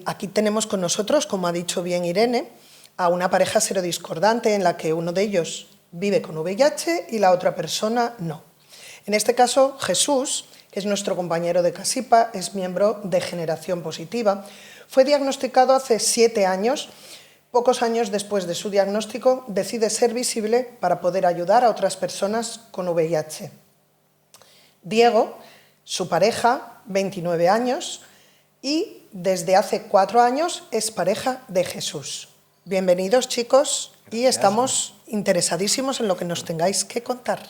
Aquí tenemos con nosotros, como ha dicho bien Irene, a una pareja serodiscordante en la que uno de ellos vive con VIH y la otra persona no. En este caso, Jesús, que es nuestro compañero de Casipa, es miembro de Generación Positiva. Fue diagnosticado hace 7 años. Pocos años después de su diagnóstico, decide ser visible para poder ayudar a otras personas con VIH. Diego, su pareja, 29 años, y desde hace 4 años es pareja de Jesús. Bienvenidos, chicos, y estamos interesadísimos en lo que nos tengáis que contar.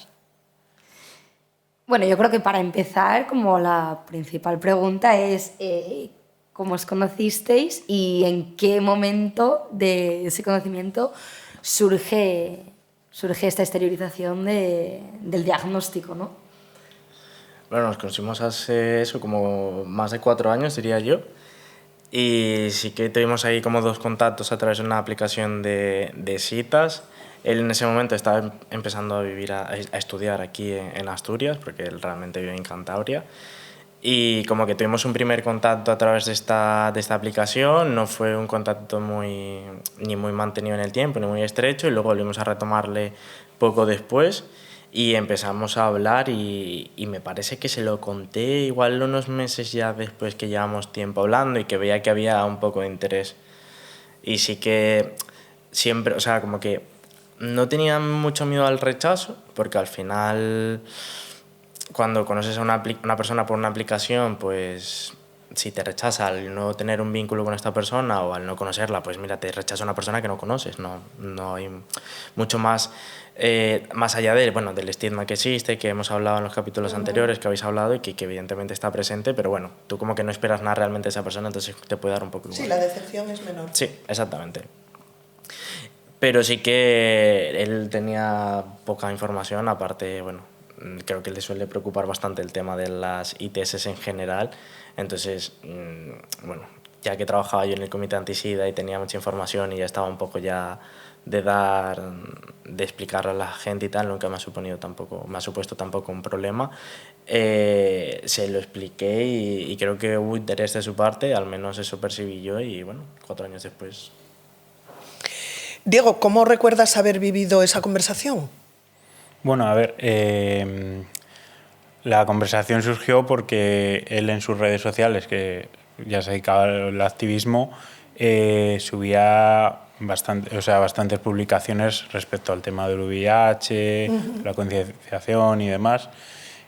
Bueno, yo creo que para empezar, como la principal pregunta es cómo os conocisteis y en qué momento de ese conocimiento surge esta exteriorización del diagnóstico, ¿no? Bueno, nos conocimos hace eso, como más de 4 años, diría yo. Y sí que tuvimos ahí como 2 contactos a través de una aplicación de citas. Él en ese momento estaba empezando a vivir, a estudiar aquí en Asturias, porque él realmente vive en Cantabria. Y como que tuvimos un primer contacto a través de esta aplicación, no fue un contacto ni muy mantenido en el tiempo, ni muy estrecho, y luego volvimos a retomarle poco después y empezamos a hablar y me parece que se lo conté igual unos meses ya después que llevamos tiempo hablando y que veía que había un poco de interés. Y sí que siempre, o sea, como que no tenía mucho miedo al rechazo, porque al final cuando conoces a una persona por una aplicación, pues si te rechaza al no tener un vínculo con esta persona o al no conocerla, pues mira, te rechaza una persona que no conoces, no hay mucho más, más allá del estigma que existe, que hemos hablado en los capítulos anteriores, que habéis hablado y que evidentemente está presente, pero bueno, tú como que no esperas nada realmente de esa persona, entonces te puede dar un poco igual. Sí, la decepción es menor. Sí, exactamente. Pero sí que él tenía poca información, aparte, bueno, creo que le suele preocupar bastante el tema de las ITS en general. Entonces, bueno, ya que trabajaba yo en el comité antisida y tenía mucha información y ya estaba un poco ya de explicarle a la gente y tal, nunca me ha supuesto tampoco un problema. Se lo expliqué y creo que hubo interés de su parte, al menos eso percibí yo, y bueno, 4 años después. Diego, ¿cómo recuerdas haber vivido esa conversación? Bueno, a ver, la conversación surgió porque él en sus redes sociales, que ya se dedicaba al activismo, subía bastantes publicaciones respecto al tema del VIH, la concienciación y demás,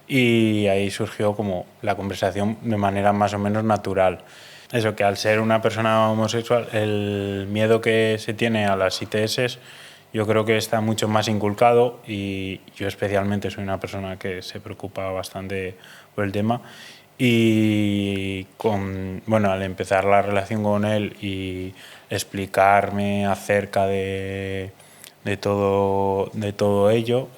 y ahí surgió como la conversación de manera más o menos natural. Eso, que al ser una persona homosexual, el miedo que se tiene a las ITS yo creo que está mucho más inculcado, y yo especialmente soy una persona que se preocupa bastante por el tema. Y al empezar la relación con él y explicarme acerca de todo ello,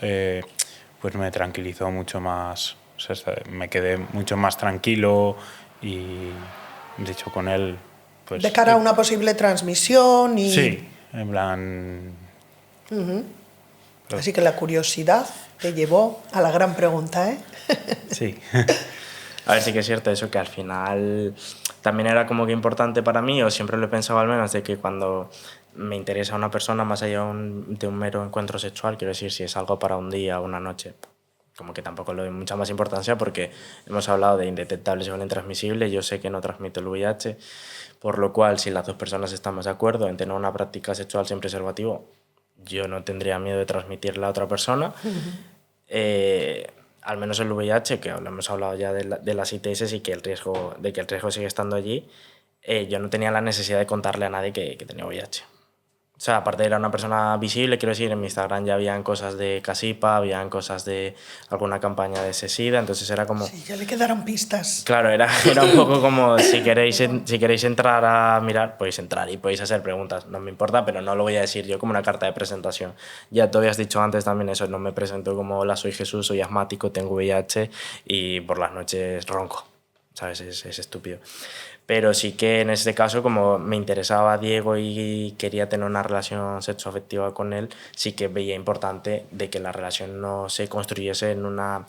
pues me tranquilizó mucho más, o sea, me quedé mucho más tranquilo y de hecho con él... Pues, de cara a una posible transmisión y... Sí, en plan... Así que la curiosidad te llevó a la gran pregunta, ¿eh? Sí. A ver, sí que es cierto eso, que al final también era como que importante para mí, o siempre lo he pensado al menos, de que cuando me interesa una persona más allá de un mero encuentro sexual, quiero decir, si es algo para un día o una noche, como que tampoco le doy mucha más importancia porque hemos hablado de indetectables o intransmisible, yo sé que no transmito el VIH, por lo cual si las dos personas estamos de acuerdo en tener una práctica sexual sin preservativo, yo no tendría miedo de transmitirla a otra persona. Al menos el VIH, que hemos hablado ya de las ITS y que el riesgo sigue estando allí, yo no tenía la necesidad de contarle a nadie que tenía VIH. O sea, aparte era una persona visible, quiero decir, en mi Instagram ya habían cosas de Casipa, habían cosas de alguna campaña de SESIDA, entonces era como... Sí, ya le quedaron pistas. Claro, era un poco como si queréis entrar a mirar, podéis entrar y podéis hacer preguntas, no me importa, pero no lo voy a decir yo como una carta de presentación. Ya te habías dicho antes también eso, no me presento como hola, soy Jesús, soy asmático, tengo VIH y por las noches ronco, ¿sabes? Es estúpido. Pero sí que en este caso, como me interesaba Diego y quería tener una relación sexoafectiva con él, sí que veía importante de que la relación no se construyese en no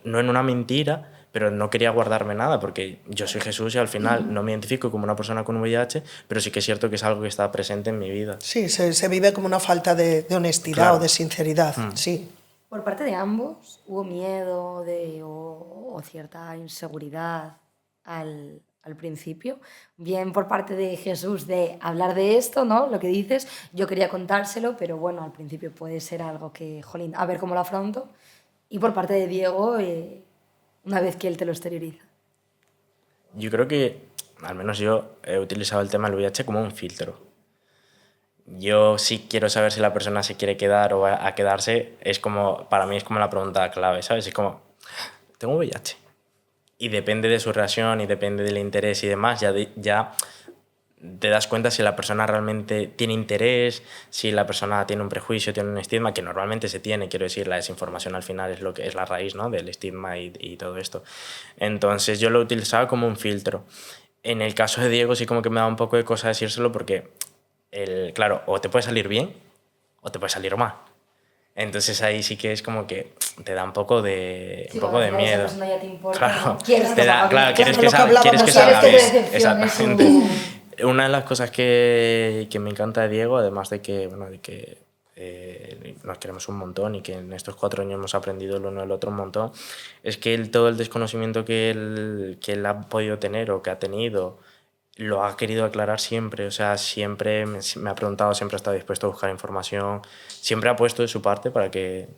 en una mentira, pero no quería guardarme nada, porque yo soy Jesús y al final no me identifico como una persona con VIH, pero sí que es cierto que es algo que está presente en mi vida. Sí, se vive como una falta de honestidad, Claro. o de sinceridad, sí. Por parte de ambos, ¿hubo miedo o cierta inseguridad al principio? Bien por parte de Jesús de hablar de esto, ¿no? Lo que dices, yo quería contárselo, pero bueno, al principio puede ser algo que, jolín, a ver cómo lo afronto. Y por parte de Diego, una vez que él te lo exterioriza. Yo creo que, al menos yo, he utilizado el tema del VIH como un filtro. Yo sí quiero saber si la persona se quiere quedar o va a quedarse, para mí es como la pregunta clave, ¿sabes? Es como, tengo VIH. Y depende de su reacción y depende del interés y demás, ya te das cuenta si la persona realmente tiene interés, si la persona tiene un prejuicio, tiene un estigma, que normalmente se tiene, quiero decir, la desinformación al final es lo que es la raíz, ¿no? Del estigma y todo esto. Entonces yo lo utilizaba como un filtro. En el caso de Diego sí como que me da un poco de cosa decírselo porque, claro, o te puede salir bien o te puede salir mal. Entonces ahí sí que es como que te da un poco de miedo. Esa persona ya te importa, Claro, ¿no? Quieres que salga bien. quieres que Lo que hablábamos salga antes. bien. Quieres que te decepcione Exactamente. Una de las cosas que me encanta de Diego, además de que nos queremos un montón y que en estos 4 años hemos aprendido el uno del otro un montón, es que todo el desconocimiento que él ha podido tener o que ha tenido, lo ha querido aclarar siempre. O sea, siempre me ha preguntado, siempre ha estado dispuesto a buscar información, siempre ha puesto de su parte para Eso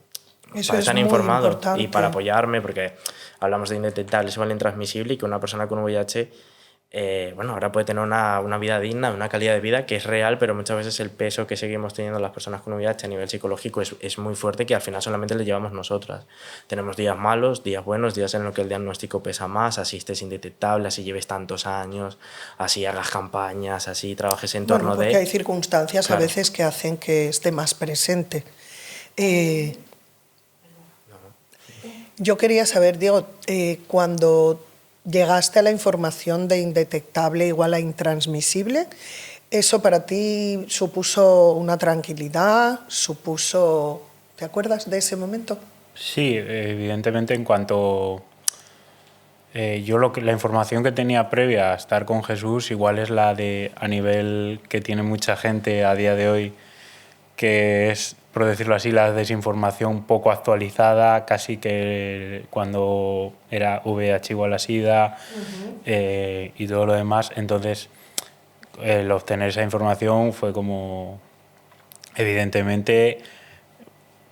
es estar muy informado importante. y para apoyarme, porque hablamos de indetectables o intransmisible y que una persona con VIH ahora puede tener una vida digna, una calidad de vida que es real, pero muchas veces el peso que seguimos teniendo las personas con VIH a nivel psicológico es muy fuerte, que al final solamente le llevamos nosotras. Tenemos días malos, días buenos, días en los que el diagnóstico pesa más, así estés indetectable, así lleves tantos años, así hagas campañas, así trabajes en torno porque hay circunstancias Claro. a veces que hacen que esté más presente. Yo quería saber, Diego, cuando llegaste a la información de indetectable igual a intransmisible, ¿eso para ti supuso una tranquilidad? ¿Te acuerdas de ese momento? Sí, evidentemente en cuanto... la información que tenía previa a estar con Jesús igual es la de a nivel que tiene mucha gente a día de hoy, que es, por decirlo así, la desinformación poco actualizada, casi que cuando era VIH igual a SIDA y todo lo demás. Entonces, el obtener esa información fue como, evidentemente,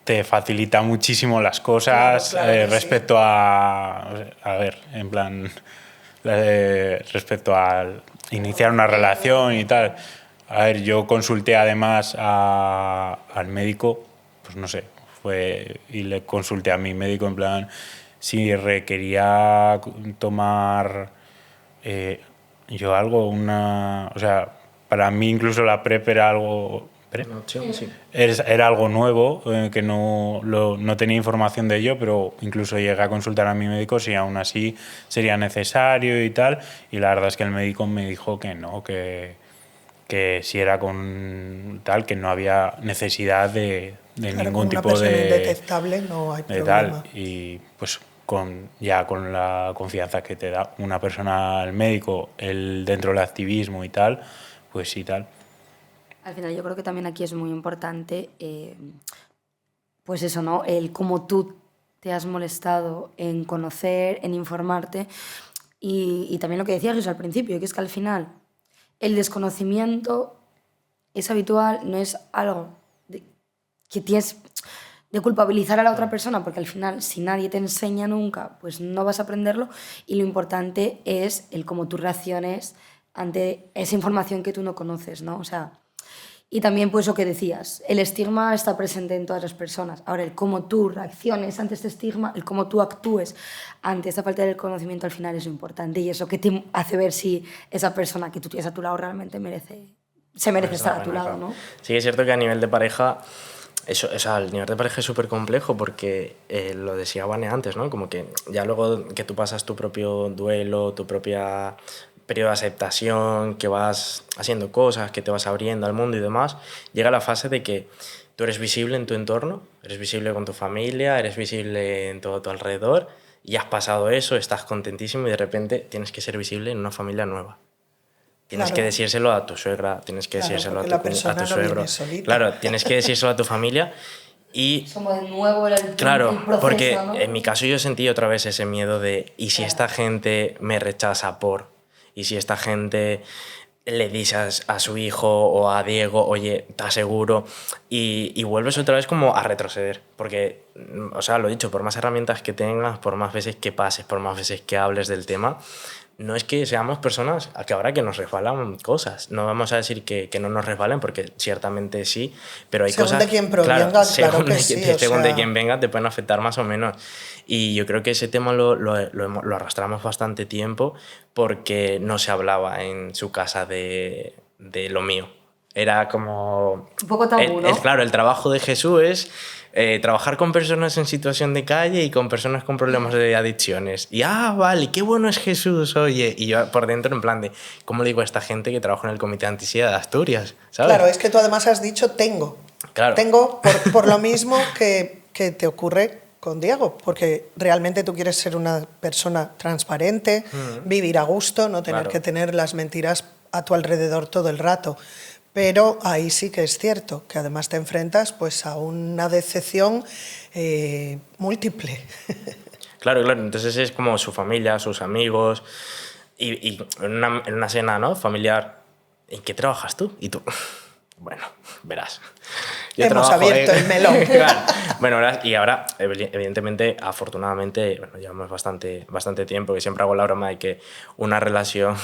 te facilita muchísimo las cosas. Claro que respecto a ver, en plan, respecto a iniciar una relación y tal. A ver, yo consulté además al médico, pues no sé, y le consulté a mi médico en plan si requería tomar yo algo, o sea, para mí incluso la PrEP era algo... Sí. Era algo nuevo, que no tenía información de ello, pero incluso llegué a consultar a mi médico si aún así sería necesario y tal, y la verdad es que el médico me dijo que no, que si era con tal, que no había necesidad de Claro, ningún con una tipo persona de indetectable no hay de problema. tal. Y pues con la confianza que te da una persona al médico, dentro del activismo y tal, pues sí, tal. Al final yo creo que también aquí es muy importante, pues eso, ¿no? El cómo tú te has molestado en conocer, en informarte. Y también lo que decía Jesús al principio, que es que al final el desconocimiento es habitual, no es algo que tienes de culpabilizar a la otra persona, porque al final, si nadie te enseña nunca, pues no vas a aprenderlo, y lo importante es el cómo tú reacciones ante esa información que tú no conoces, ¿no? O sea, y también, pues, lo que decías, el estigma está presente en todas las personas. Ahora, el cómo tú reacciones ante este estigma, el cómo tú actúes ante esta falta de conocimiento, al final es lo importante, y eso que te hace ver si esa persona que tú tienes a tu lado realmente se merece estar a tu lado, ¿no? Sí, es cierto que a nivel de pareja, o sea, el nivel de pareja es súper complejo porque lo decía Vane antes, ¿no? Como que ya luego que tú pasas tu propio duelo, tu propia periodo de aceptación, que vas haciendo cosas, que te vas abriendo al mundo y demás, llega la fase de que tú eres visible en tu entorno, eres visible con tu familia, eres visible en todo tu alrededor, y has pasado eso, estás contentísimo y de repente tienes que ser visible en una familia nueva. Tienes Claro. que decírselo a tu suegra, tienes que Claro, decírselo porque la persona a tu no viene suegro. solita. Claro, tienes que decírselo a tu familia y Como de nuevo el claro, proceso, porque ¿no? en mi caso yo sentí otra vez ese miedo de ¿y si esta gente me rechaza por? ¿Y si esta gente le dice a su hijo o a Diego, oye, te aseguro? Y vuelves otra vez como a retroceder. Porque, o sea, lo dicho, por más herramientas que tengas, por más veces que pases, por más veces que hables del tema, no es que seamos personas a que ahora que nos resbalan cosas. No vamos a decir que no nos resbalen, porque ciertamente sí, pero hay Según cosas... de quién provenga, claro según que de, sí, según o de sea... quién venga te pueden afectar más o menos. Y yo creo que ese tema lo arrastramos bastante tiempo porque no se hablaba en su casa de lo mío. Era como... Un poco tabú, ¿no? Claro, el trabajo de Jesús es trabajar con personas en situación de calle y con personas con problemas de adicciones. Y, vale, qué bueno es Jesús, oye. Y yo por dentro en plan de, ¿cómo le digo a esta gente que trabaja en el Comité Antisida de Asturias? ¿Sabes? Claro, es que tú además has dicho tengo. Claro. Tengo por lo mismo que te ocurre con Diego, porque realmente tú quieres ser una persona transparente, vivir a gusto, no tener Claro. que tener las mentiras a tu alrededor todo el rato. Pero ahí sí que es cierto, que además te enfrentas pues, a una decepción múltiple. Claro, claro. Entonces es como su familia, sus amigos. Y en una cena, ¿no? Familiar. ¿En qué trabajas tú? Y tú. Bueno, verás. Hemos abierto el melón. Claro. Bueno, verás, y ahora, evidentemente, afortunadamente, bueno, llevamos bastante tiempo, que siempre hago la broma de que una relación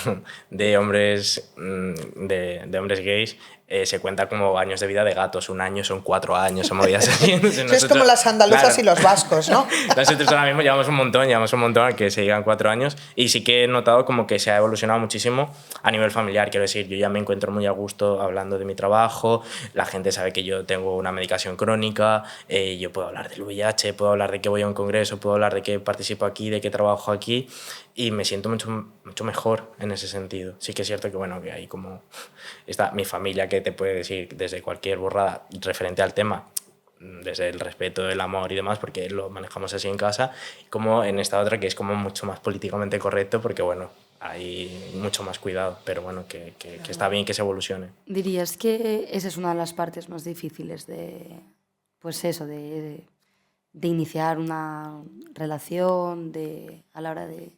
de hombres, de hombres gays se cuenta como años de vida de gatos. Un año son 4 años, o movidas así. Es como las andaluzas claro. y los vascos, ¿no? Nosotros ahora mismo llevamos un montón, que se llegan 4 años, y sí que he notado como que se ha evolucionado muchísimo a nivel familiar. Quiero decir, yo ya me encuentro muy a gusto hablando de mi trabajo, la gente sabe que yo tengo una medicación crónica, yo puedo hablar del VIH, puedo hablar de que voy a un congreso, puedo hablar de que participo aquí, de que trabajo aquí, y me siento mucho mejor en ese sentido. Sí que es cierto que, bueno, que hay como está mi familia que te puede decir desde cualquier burrada referente al tema, desde el respeto, el amor y demás, porque lo manejamos así en casa, como en esta otra que es como mucho más políticamente correcto, porque bueno, hay mucho más cuidado, pero bueno, que está bien que se evolucione. ¿Dirías que esa es una de las partes más difíciles de, pues eso, de iniciar una relación, a la hora de...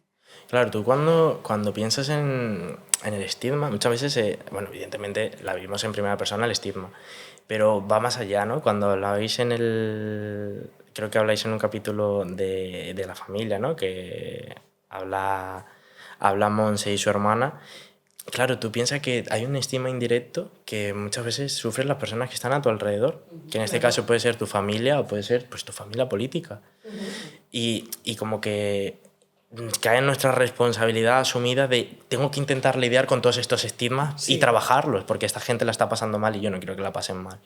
Claro, tú cuando piensas en el estigma, muchas veces, bueno, evidentemente la vivimos en primera persona el estigma, pero va más allá, ¿no? Cuando habláis creo que habláis en un capítulo de la familia, ¿no? Que habla Monse y su hermana. Claro, tú piensas que hay un estigma indirecto que muchas veces sufren las personas que están a tu alrededor, que en este caso puede ser tu familia o puede ser pues, tu familia política. Y como que cae en nuestra responsabilidad asumida de tengo que intentar lidiar con todos estos estigmas y trabajarlos, porque esta gente la está pasando mal y yo no quiero que la pasen mal.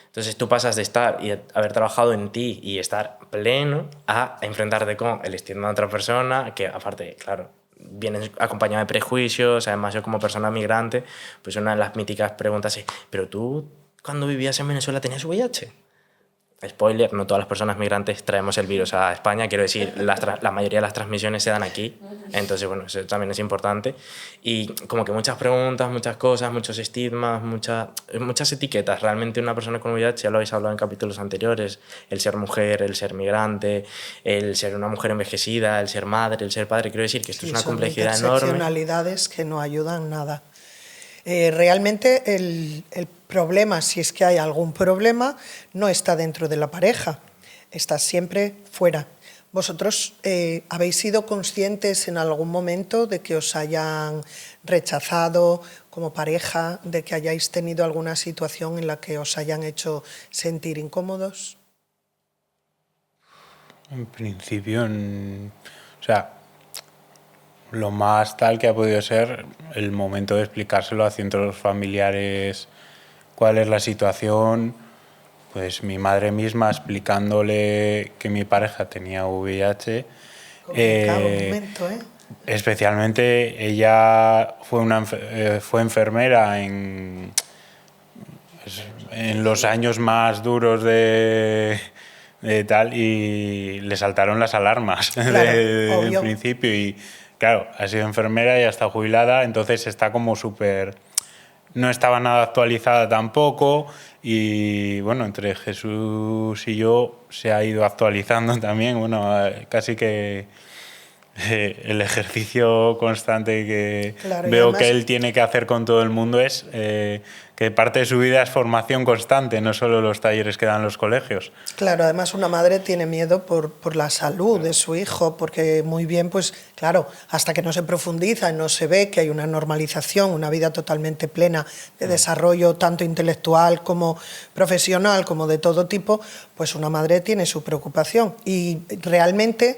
Entonces tú pasas de estar y haber trabajado en ti y estar pleno a enfrentarte con el estigma de otra persona, que aparte, claro, viene acompañado de prejuicios. Además yo como persona migrante, pues una de las míticas preguntas es, ¿pero tú cuando vivías en Venezuela tenías VIH? spoiler, no todas las personas migrantes traemos el virus a España, quiero decir, la mayoría de las transmisiones se dan aquí, entonces bueno, eso también es importante. Y como que muchas preguntas, muchas cosas, muchos estigmas, muchas etiquetas. Realmente una persona con VIH, ya lo habéis hablado en capítulos anteriores, el ser mujer, el ser migrante, el ser una mujer envejecida, el ser madre, el ser padre, quiero decir que esto es una complejidad enorme. Interseccionalidades que no ayudan nada. Realmente el problema, si es que hay algún problema, no está dentro de la pareja, está siempre fuera. ¿Vosotros habéis sido conscientes en algún momento de que os hayan rechazado como pareja, de que hayáis tenido alguna situación en la que os hayan hecho sentir incómodos? En principio, o sea, lo más tal que ha podido ser el momento de explicárselo a ciertos familiares cuál es la situación, pues mi madre misma explicándole que mi pareja tenía VIH. Complicado momento, ¿eh? Especialmente ella fue enfermera en los años más duros de tal y le saltaron las alarmas Claro, del principio y claro, ha sido enfermera y ya está jubilada, entonces está como súper... No estaba nada actualizada tampoco y bueno, entre Jesús y yo se ha ido actualizando también, bueno, casi que el ejercicio constante que claro, veo además, que él tiene que hacer con todo el mundo es que parte de su vida es formación constante, no solo los talleres que dan los colegios. Claro, además una madre tiene miedo por la salud de su hijo, porque muy bien, pues claro, hasta que no se profundiza y no se ve que hay una normalización, una vida totalmente plena de desarrollo tanto intelectual como profesional, como de todo tipo, pues una madre tiene su preocupación. Y realmente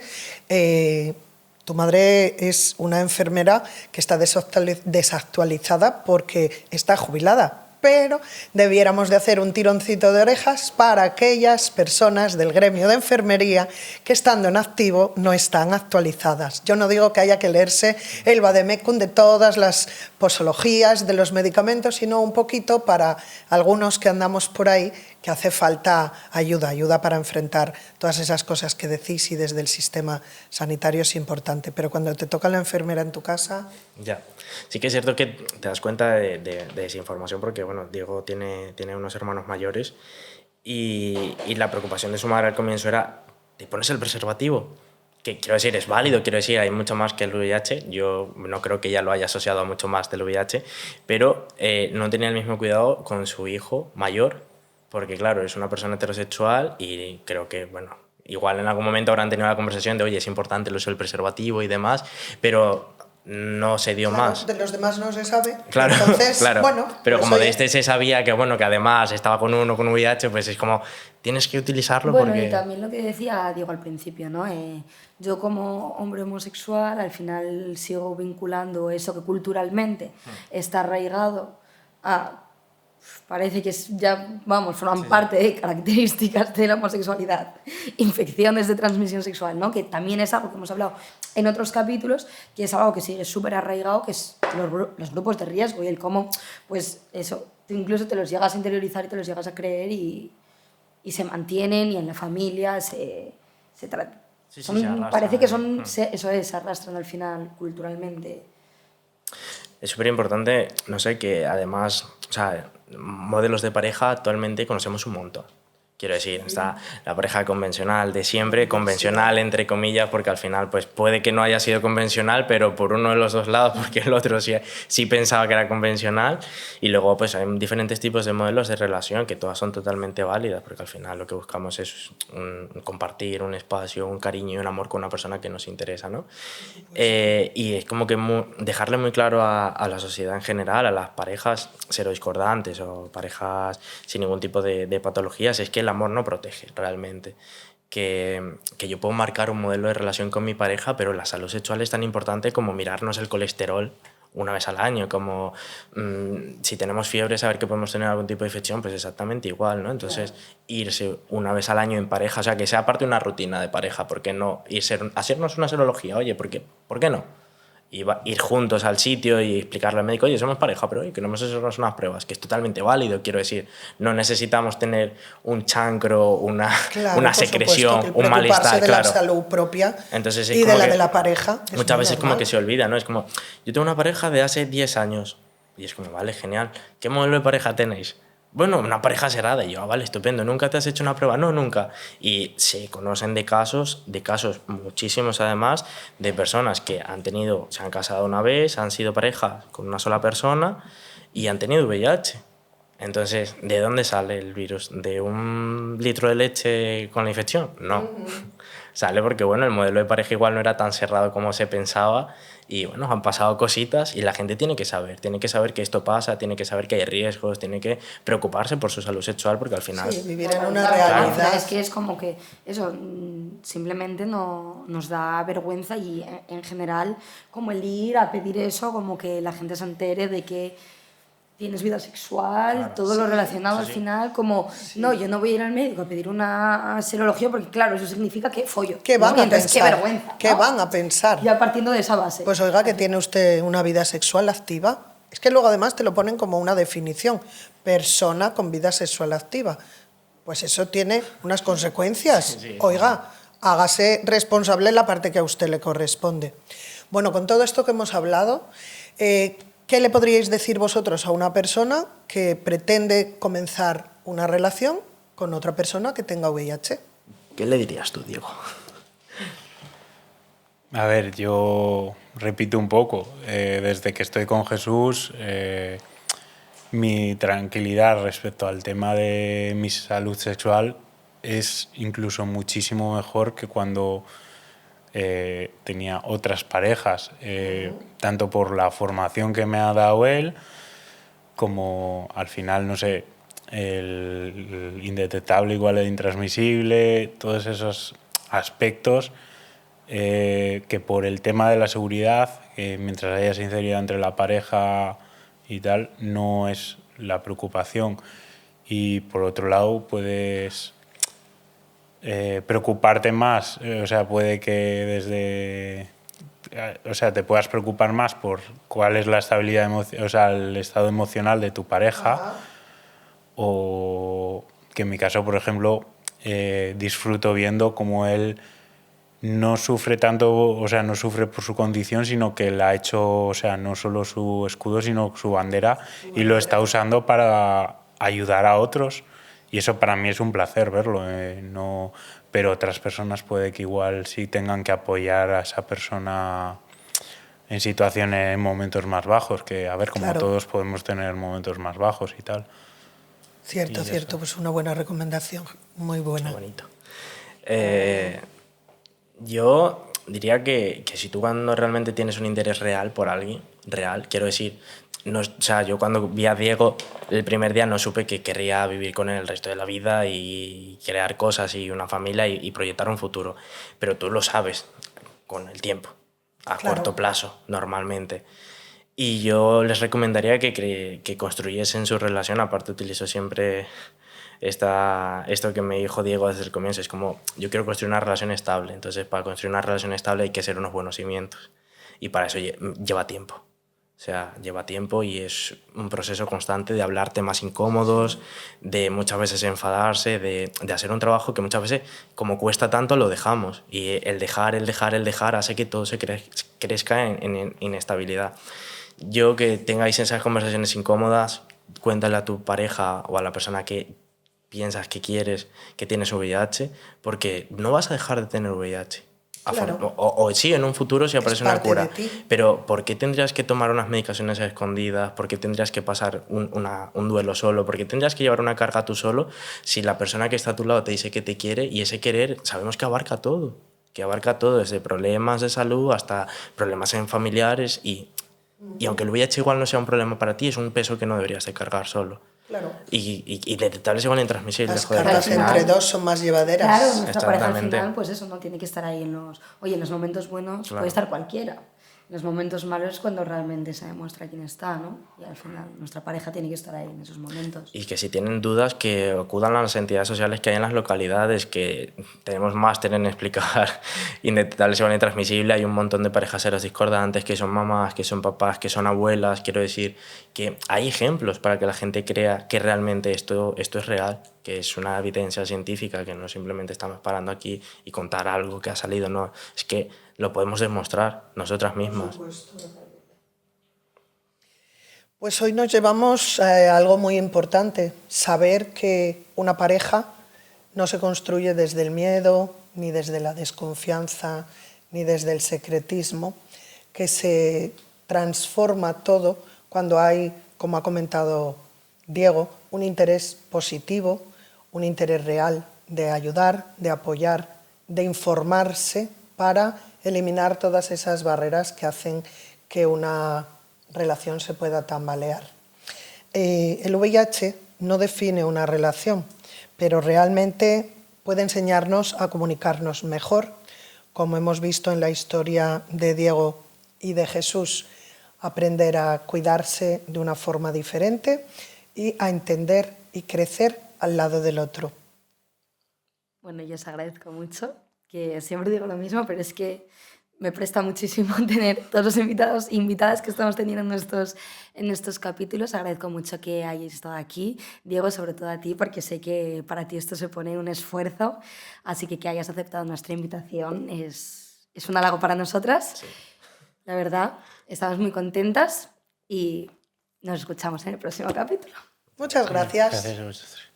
tu madre es una enfermera que está desactualizada porque está jubilada, pero debiéramos de hacer un tironcito de orejas para aquellas personas del gremio de enfermería que estando en activo no están actualizadas. Yo no digo que haya que leerse el vademecum de todas las posologías de los medicamentos, sino un poquito para algunos que andamos por ahí que hace falta ayuda para enfrentar todas esas cosas que decís y desde el sistema sanitario es importante. Pero cuando te toca la enfermera en tu casa... Ya, sí que es cierto que te das cuenta de esa información porque, bueno, Diego tiene unos hermanos mayores y la preocupación de su madre al comienzo era, ¿te pones el preservativo? Que quiero decir, es válido, quiero decir, hay mucho más que el VIH, yo no creo que ella lo haya asociado a mucho más del VIH, pero no tenía el mismo cuidado con su hijo mayor, porque claro, es una persona heterosexual y creo que, bueno, igual en algún momento habrán tenido la conversación de, oye, es importante el uso del preservativo y demás, pero no se dio claro, más. De los demás no se sabe. Claro, entonces, claro. Bueno, pero pues como oye, de este se sabía que, bueno, que además estaba con uno con VIH, pues es como, tienes que utilizarlo bueno, porque... y también lo que decía Diego al principio, ¿no? Yo como hombre homosexual al final sigo vinculando eso que culturalmente está arraigado a... Parece que ya, vamos, forman parte de características de la homosexualidad, infecciones de transmisión sexual, ¿no? Que también es algo que hemos hablado en otros capítulos, que es algo que sigue súper arraigado, que es los grupos de riesgo y el cómo, pues eso, tú incluso te los llegas a interiorizar y te los llegas a creer y se mantienen y en la familia se tratan. Sí, se arrastran, parece que son, eso es, se arrastran al final culturalmente. Es súper importante, no sé, que además, o sea, modelos de pareja actualmente conocemos un montón. Quiero decir, está la pareja convencional de siempre, convencional entre comillas, porque al final pues puede que no haya sido convencional, pero por uno de los dos lados, porque el otro sí pensaba que era convencional. Y luego pues hay diferentes tipos de modelos de relación que todas son totalmente válidas, porque al final lo que buscamos es compartir un espacio, un cariño y un amor con una persona que nos interesa, ¿no? Y es como que dejarle muy claro a la sociedad en general, a las parejas serodiscordantes o parejas sin ningún tipo de patologías, es que el amor no protege realmente. Que yo puedo marcar un modelo de relación con mi pareja, pero la salud sexual es tan importante como mirarnos el colesterol una vez al año, como si tenemos fiebre, saber que podemos tener algún tipo de infección, pues exactamente igual, ¿no? Entonces, irse una vez al año en pareja, o sea, que sea parte de una rutina de pareja, ¿por qué no? Hacernos una serología, oye, ¿por qué no? ir juntos al sitio y explicarle al médico, oye, somos pareja, pero oye, que no hemos hecho unas pruebas, que es totalmente válido, quiero decir. No necesitamos tener un chancro, una secreción, supuesto, un malestar, de claro. la salud propia. Entonces, y de la de la pareja. Muchas veces como que se olvida, ¿no? Es como, yo tengo una pareja de hace 10 años. Y es como, vale, genial. ¿Qué modelo de pareja tenéis? Bueno, una pareja cerrada. Y yo, vale, estupendo. ¿Nunca te has hecho una prueba? No, nunca. Y se conocen de casos muchísimos además, de personas que se han casado una vez, han sido pareja con una sola persona y han tenido VIH. Entonces, ¿de dónde sale el virus? ¿De un litro de leche con la infección? No. Sale porque, bueno, el modelo de pareja igual no era tan cerrado como se pensaba y, bueno, han pasado cositas y la gente tiene que saber que esto pasa, tiene que saber que hay riesgos, tiene que preocuparse por su salud sexual porque al final... Sí, vivir en una Claro, realidad... es que es como que eso simplemente no, nos da vergüenza y en general como el ir a pedir eso, como que la gente se entere de que tienes vida sexual, Claro, todo lo relacionado al final, como, no, yo no voy a ir al médico a pedir una serología porque, claro, eso significa que follo. ¿Qué van ¿no? a Entonces, pensar? qué vergüenza. ¿Qué ¿no? van a pensar? Ya partiendo de esa base. Pues oiga, que tiene usted una vida sexual activa. Es que luego además te lo ponen como una definición. Persona con vida sexual activa. Pues eso tiene unas consecuencias. Sí. Oiga, hágase responsable la parte que a usted le corresponde. Bueno, con todo esto que hemos hablado, ¿qué le podríais decir vosotros a una persona que pretende comenzar una relación con otra persona que tenga VIH? ¿Qué le dirías tú, Diego? A ver, yo repito un poco. Desde que estoy con Jesús, mi tranquilidad respecto al tema de mi salud sexual es incluso muchísimo mejor que cuando tenía otras parejas, tanto por la formación que me ha dado él, como al final, no sé, el indetectable igual el intransmisible, todos esos aspectos que por el tema de la seguridad, mientras haya sinceridad entre la pareja y tal, no es la preocupación. Y por otro lado, puedes preocuparte más, o sea, puede que te puedas preocupar más por cuál es la estabilidad, o sea, el estado emocional de tu pareja. Ajá. O que en mi caso, por ejemplo, disfruto viendo cómo él no sufre tanto, o sea, no sufre por su condición, sino que la ha hecho, o sea, no solo su escudo, sino su bandera, y lo está usando para ayudar a otros. Y eso para mí es un placer verlo, no, pero otras personas puede que igual sí tengan que apoyar a esa persona en situaciones, en momentos más bajos, que a ver, como claro, todos podemos tener momentos más bajos y tal. Cierto, cierto, pues una buena recomendación, muy buena. Qué bonito. Yo diría que si tú cuando realmente tienes un interés real por alguien, real, quiero decir, no, o sea, yo cuando vi a Diego el primer día no supe que querría vivir con él el resto de la vida y crear cosas y una familia y proyectar un futuro, pero tú lo sabes con el tiempo, a claro, corto plazo, normalmente. Y yo les recomendaría que construyesen su relación, aparte utilizo siempre esto que me dijo Diego desde el comienzo, es como, yo quiero construir una relación estable, entonces para construir una relación estable hay que hacer unos buenos cimientos y para eso lleva tiempo. O sea, lleva tiempo y es un proceso constante de hablar temas incómodos, de muchas veces enfadarse, de hacer un trabajo que muchas veces, como cuesta tanto, lo dejamos. Y el dejar hace que todo se crezca en inestabilidad. Yo que tengáis esas conversaciones incómodas, cuéntale a tu pareja o a la persona que piensas que quieres que tienes VIH, porque no vas a dejar de tener VIH. Claro. O sí, en un futuro si aparece una cura. Pero ¿por qué tendrías que tomar unas medicaciones a escondidas? ¿Por qué tendrías que pasar un duelo solo? ¿Por qué tendrías que llevar una carga tú solo si la persona que está a tu lado te dice que te quiere y ese querer sabemos que abarca todo? Que abarca todo, desde problemas de salud hasta problemas en familiares y aunque el VIH igual no sea un problema para ti, es un peso que no deberías de cargar solo. Claro. Y detectables igual intransmisibles. Las cargas entre dos son más llevaderas. Claro, nuestra pareja al final, pues eso, no tiene que estar ahí en los... Oye, en los momentos buenos claro, puede estar cualquiera. los momentos malos es cuando realmente se demuestra quién está, ¿no? Y al final nuestra pareja tiene que estar ahí en esos momentos. Y que si tienen dudas, que acudan a las entidades sociales que hay en las localidades, que tenemos máster en explicar identidad lesiva intransmisible. Hay un montón de parejas discordantes, que son mamás, que son papás, que son abuelas. Quiero decir que hay ejemplos para que la gente crea que realmente esto es real, que es una evidencia científica, que no simplemente estamos parando aquí y contar algo que ha salido, no. Es que lo podemos demostrar nosotras mismas. Pues hoy nos llevamos algo muy importante, saber que una pareja no se construye desde el miedo, ni desde la desconfianza, ni desde el secretismo, que se transforma todo cuando hay, como ha comentado Diego, un interés positivo, un interés real de ayudar, de apoyar, de informarse para eliminar todas esas barreras que hacen que una relación se pueda tambalear. El VIH no define una relación, pero realmente puede enseñarnos a comunicarnos mejor, como hemos visto en la historia de Diego y de Jesús, aprender a cuidarse de una forma diferente y a entender y crecer al lado del otro. Bueno, yo os agradezco mucho, que siempre digo lo mismo, pero es que me presta muchísimo tener todos los invitados e invitadas que estamos teniendo en estos capítulos. Agradezco mucho que hayáis estado aquí. Diego, sobre todo a ti, porque sé que para ti esto se pone un esfuerzo, así que hayas aceptado nuestra invitación es un halago para nosotras. Sí. La verdad, estamos muy contentas y nos escuchamos en el próximo capítulo. Muchas gracias. Gracias a vosotros.